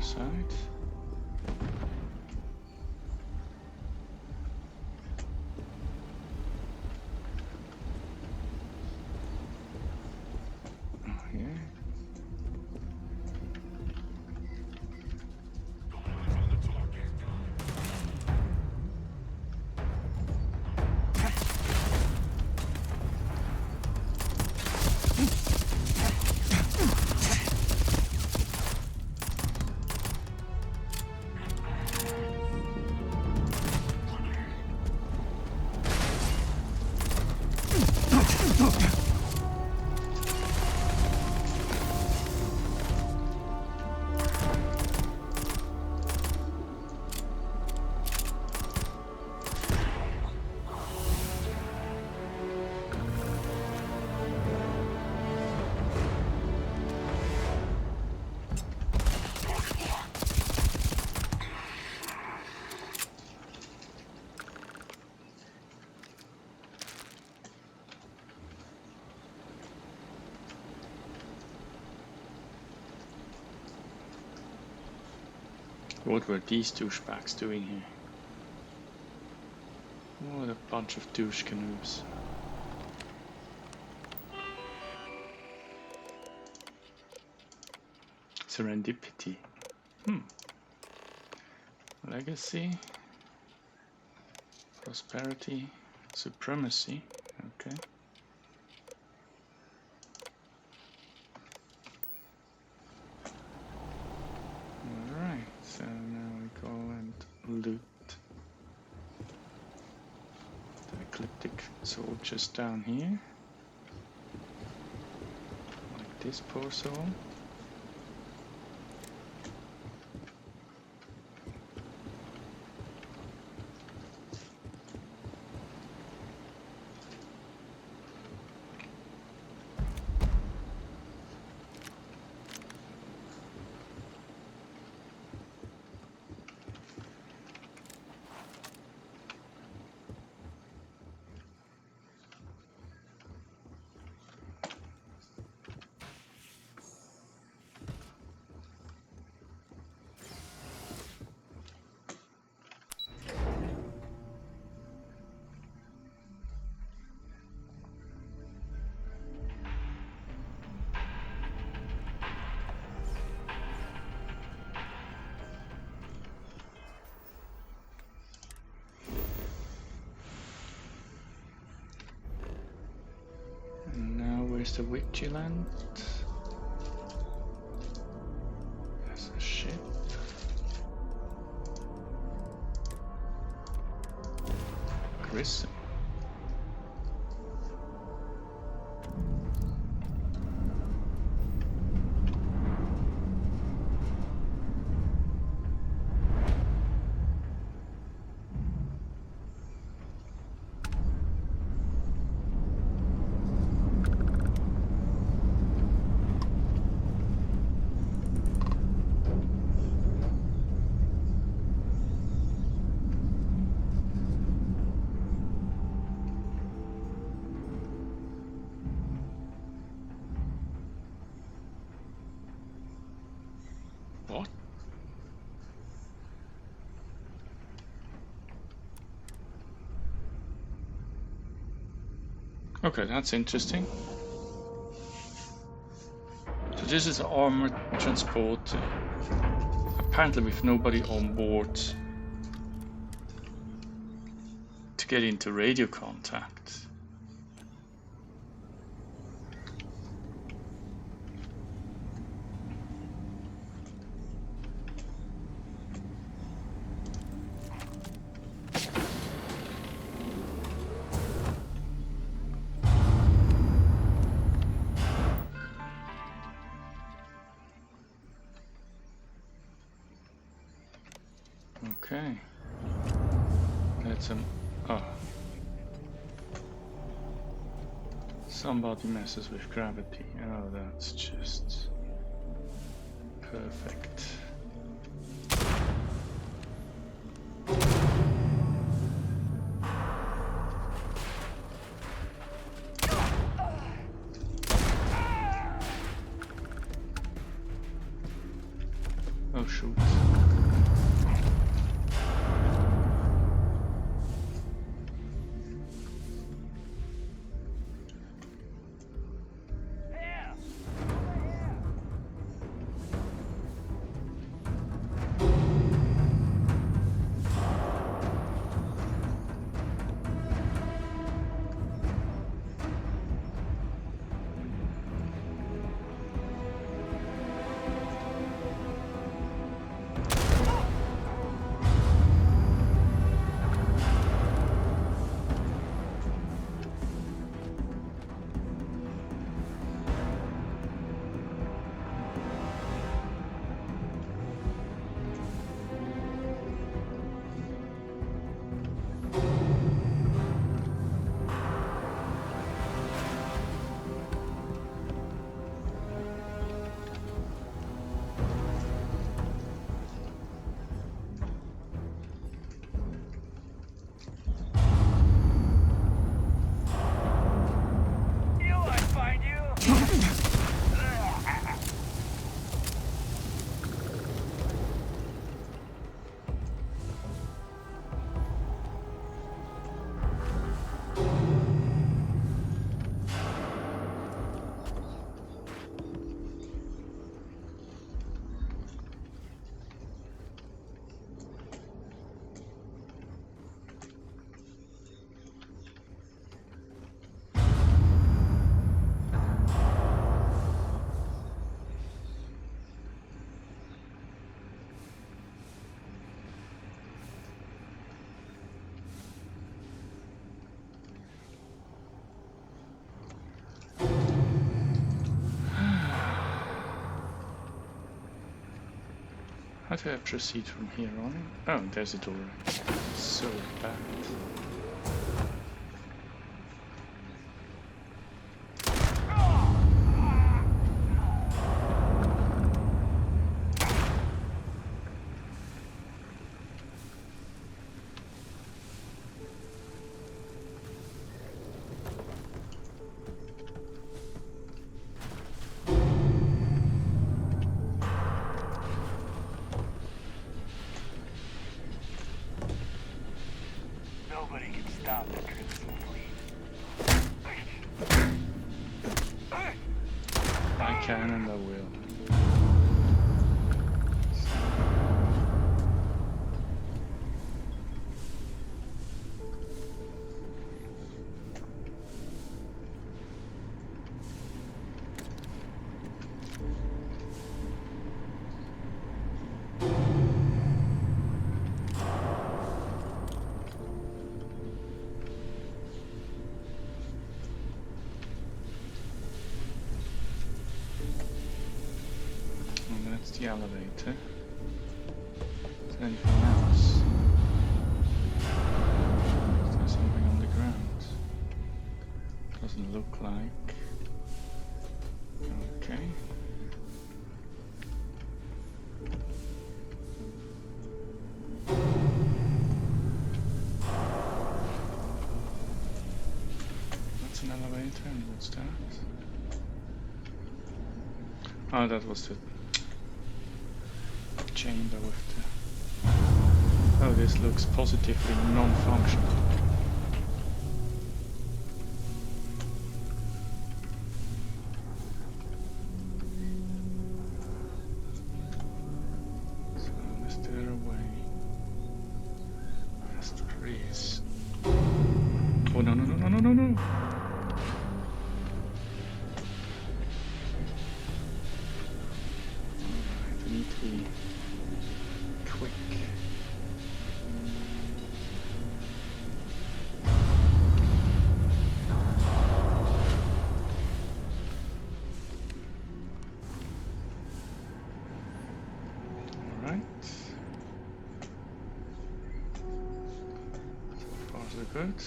side. What were these douchebags doing here? What a bunch of douche canoes. Serendipity. Legacy. Prosperity. Supremacy. Okay. So now we go and loot the ecliptic soldiers down here. Like this poor soul. Where's the Vigilant? There's a ship. Grissom. What? Okay, that's interesting. So this is an armored transport, apparently with nobody on board to get into radio contact. Okay. That's somebody messes with gravity. Oh, that's just perfect. Oh shoot. How do I proceed from here on? Oh, there's a door. So bad. Nobody can stop the Crimson Fleet. I can and I will. The elevator. Is there anything else? Is there something on the ground? Doesn't look like. Okay. That's an elevator, and what's that? Oh, that was the chamber with the... Oh, this looks positively non-functional. So, is there a way? Yes, there is. Oh, no, no, no, no, no, no, no! Alright, I need to be quick. All right. So far so good.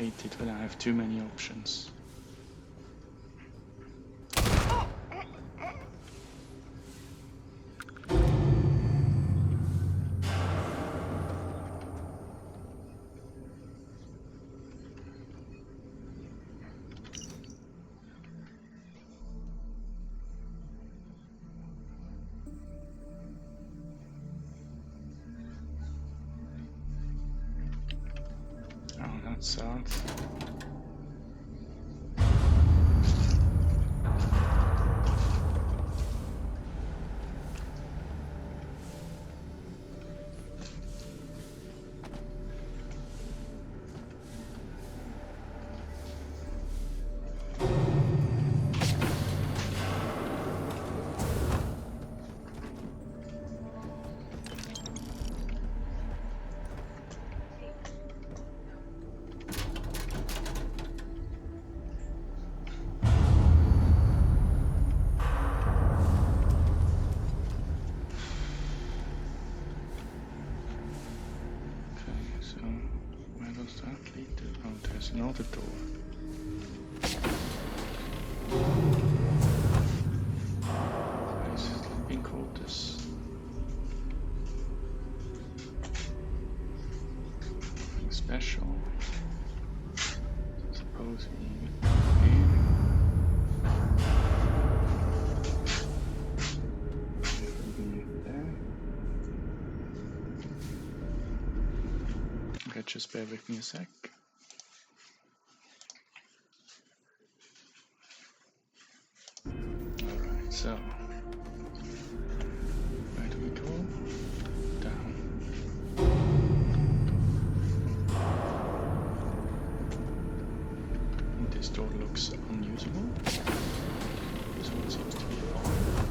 hate it when I have too many options. Oh, that's sad. So, where does that lead to? Oh, there's another door. Nice sleeping quarters. Nothing special. Suppose we just bear with me a sec. Alright, so where do we go? Down. This door looks unusable. This one seems to be fine.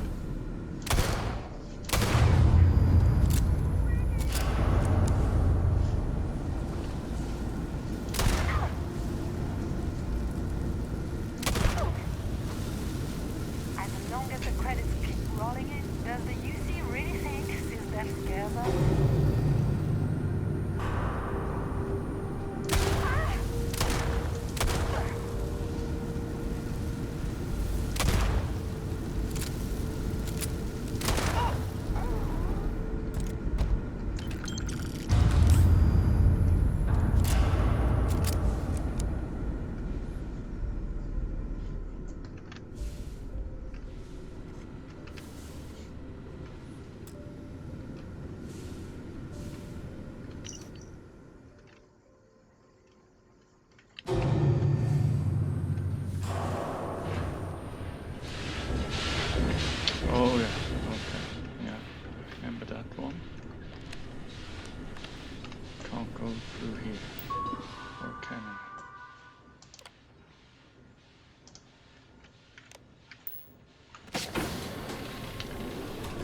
Oh yeah, okay, yeah, remember that one. Can't go through here, or can I?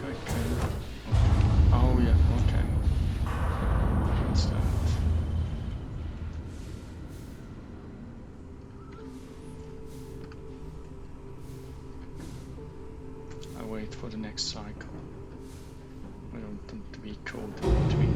Okay. Oh yeah, okay. What's that? I wait for the next cycle. I don't want to be caught in between.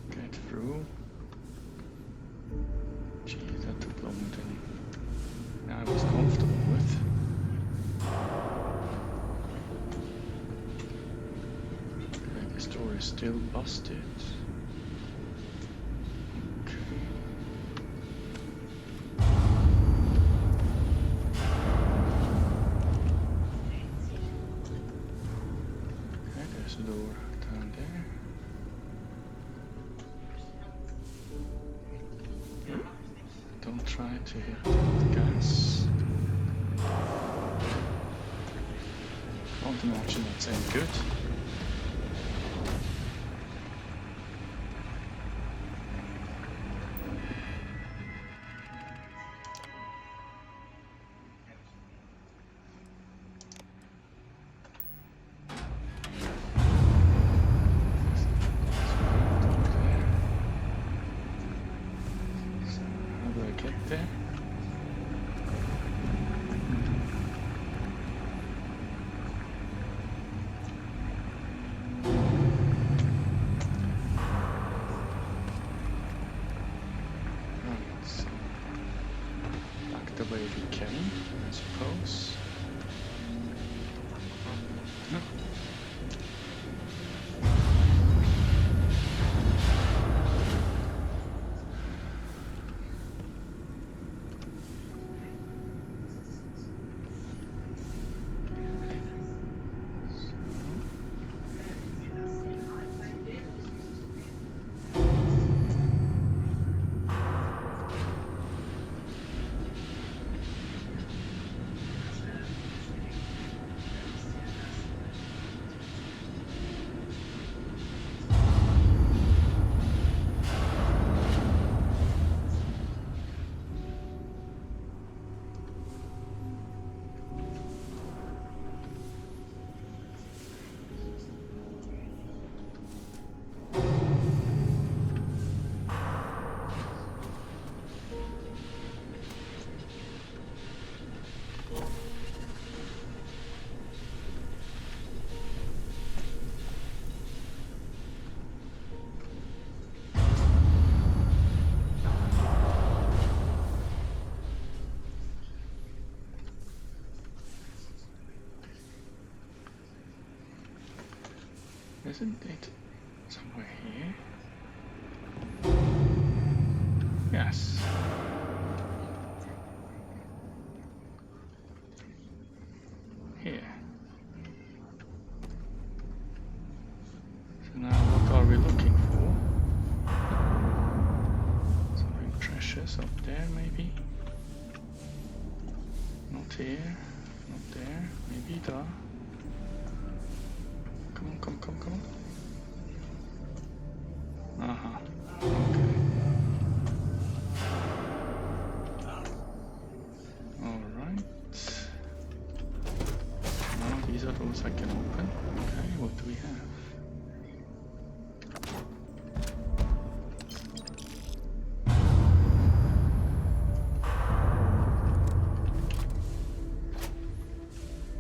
Get through. Gee, that took longer than I was comfortable with. Okay, this door is still busted. Okay, there's a door down there. Don't try to hit the gas. Can't imagine that's any good. get there. Right. Back the way we can, I suppose. No. Isn't it somewhere here? Yes. Here. So now what are we looking for? Some treasures up there maybe? Not here, not there, maybe there. Come on, come on. Uh-huh. Okay. Alright. Now these are those I can open. Okay, what do we have?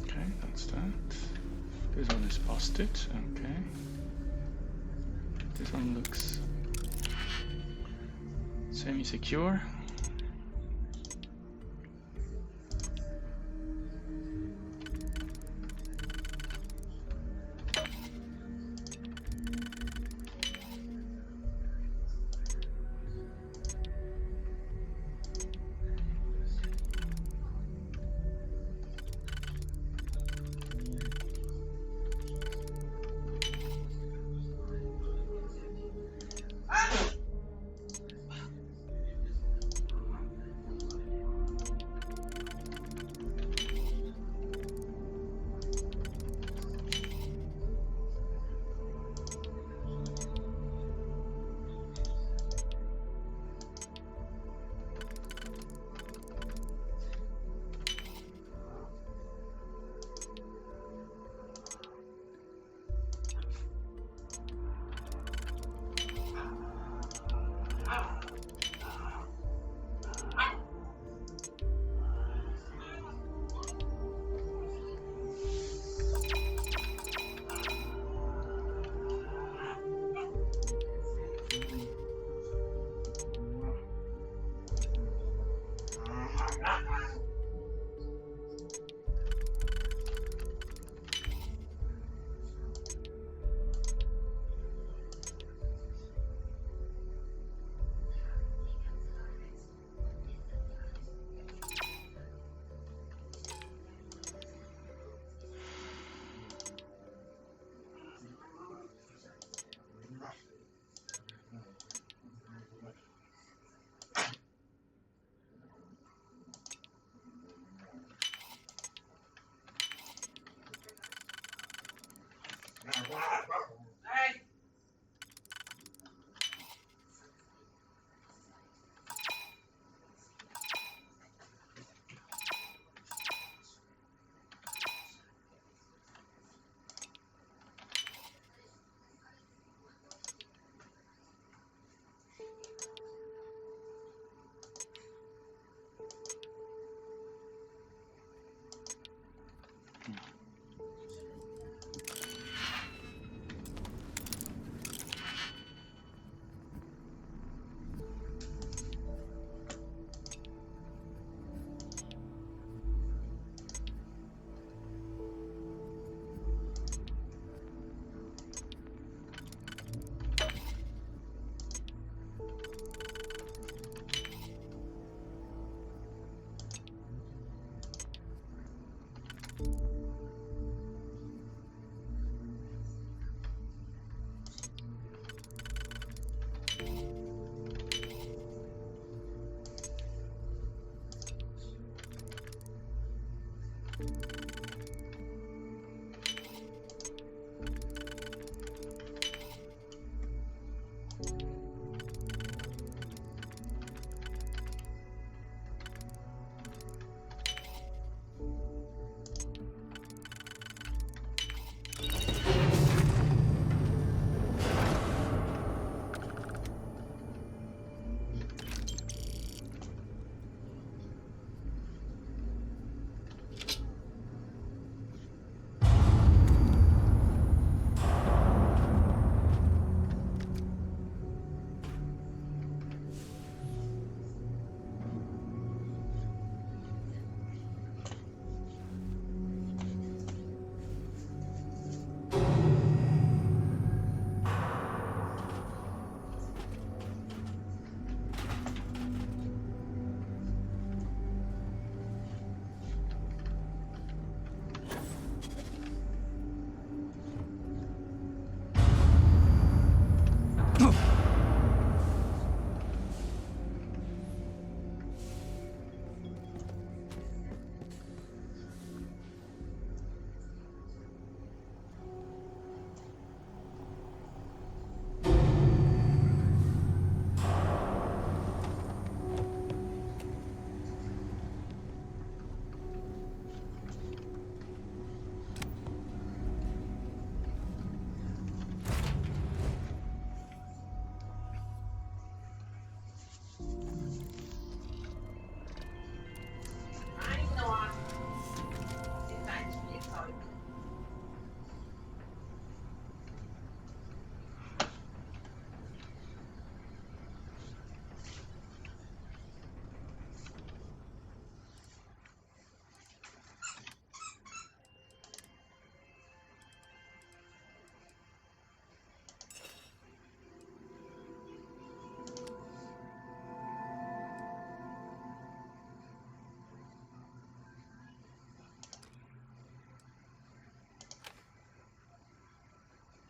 Okay, that's that. This one is busted. Okay. This one looks semi-secure.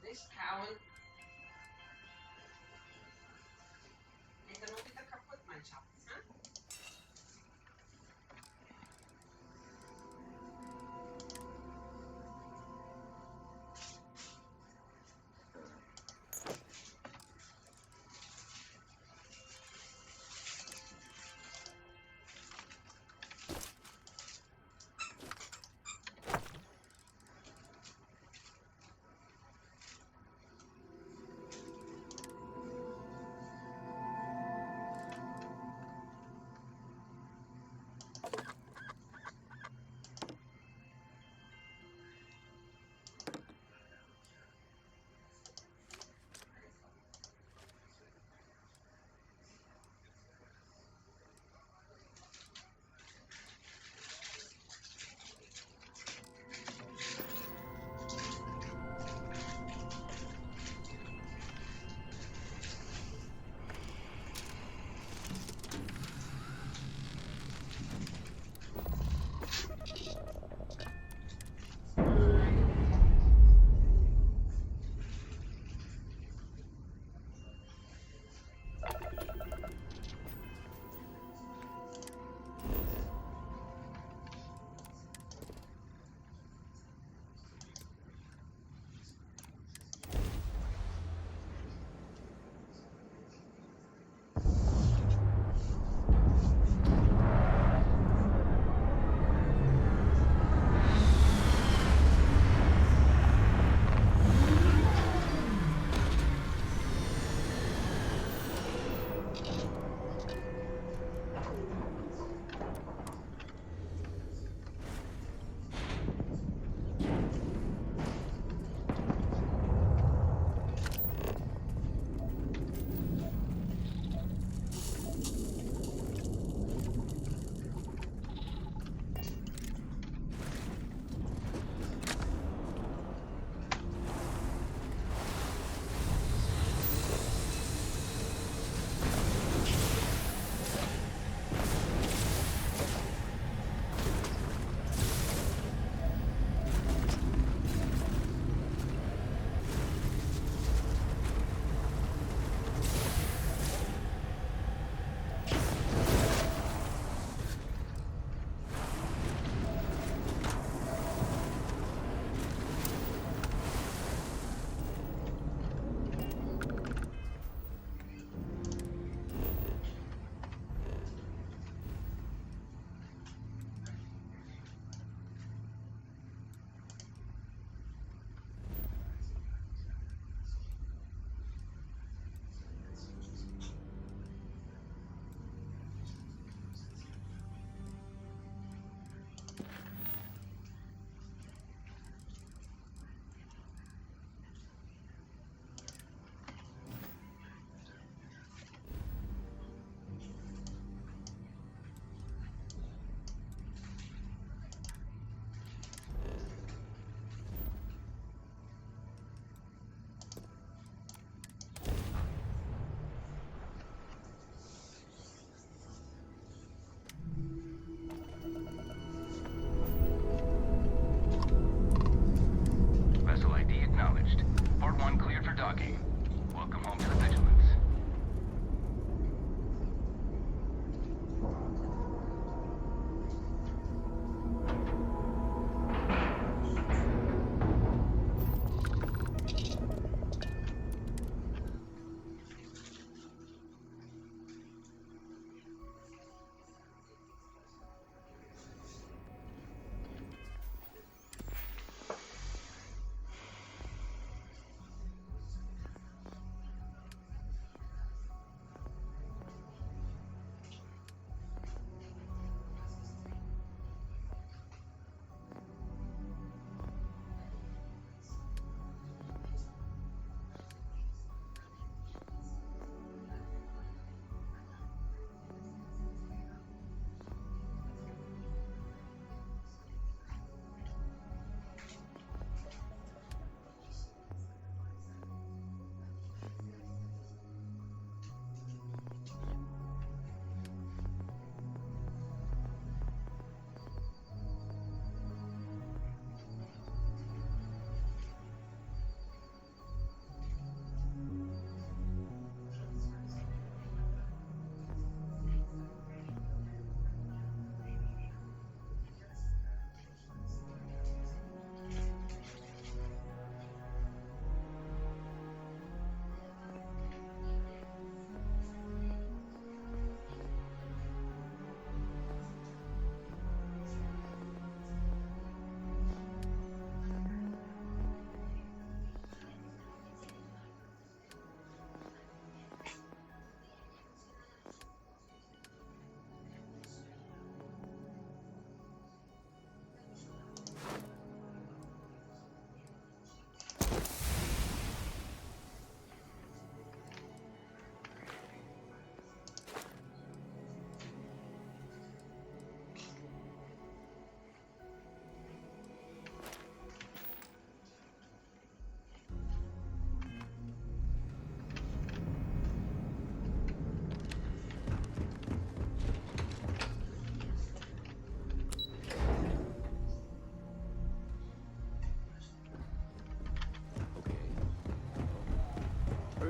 This coward. Ito nung kita kapot, my chops, huh?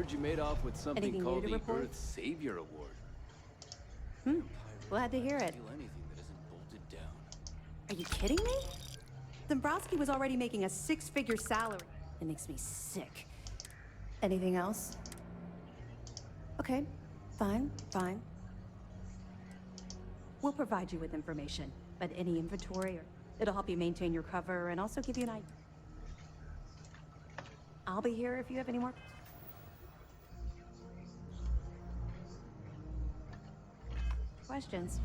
heard you made off with something Anything new called to the report? Earth Savior Award. Glad to hear it. Kill anything that isn't bolted down. Are you kidding me? Dombrowski was already making a six-figure salary. It makes me sick. Anything else? Okay, fine. We'll provide you with information, but any inventory, or it'll help you maintain your cover and also give you an idea. I'll be here if you have any more. Questions?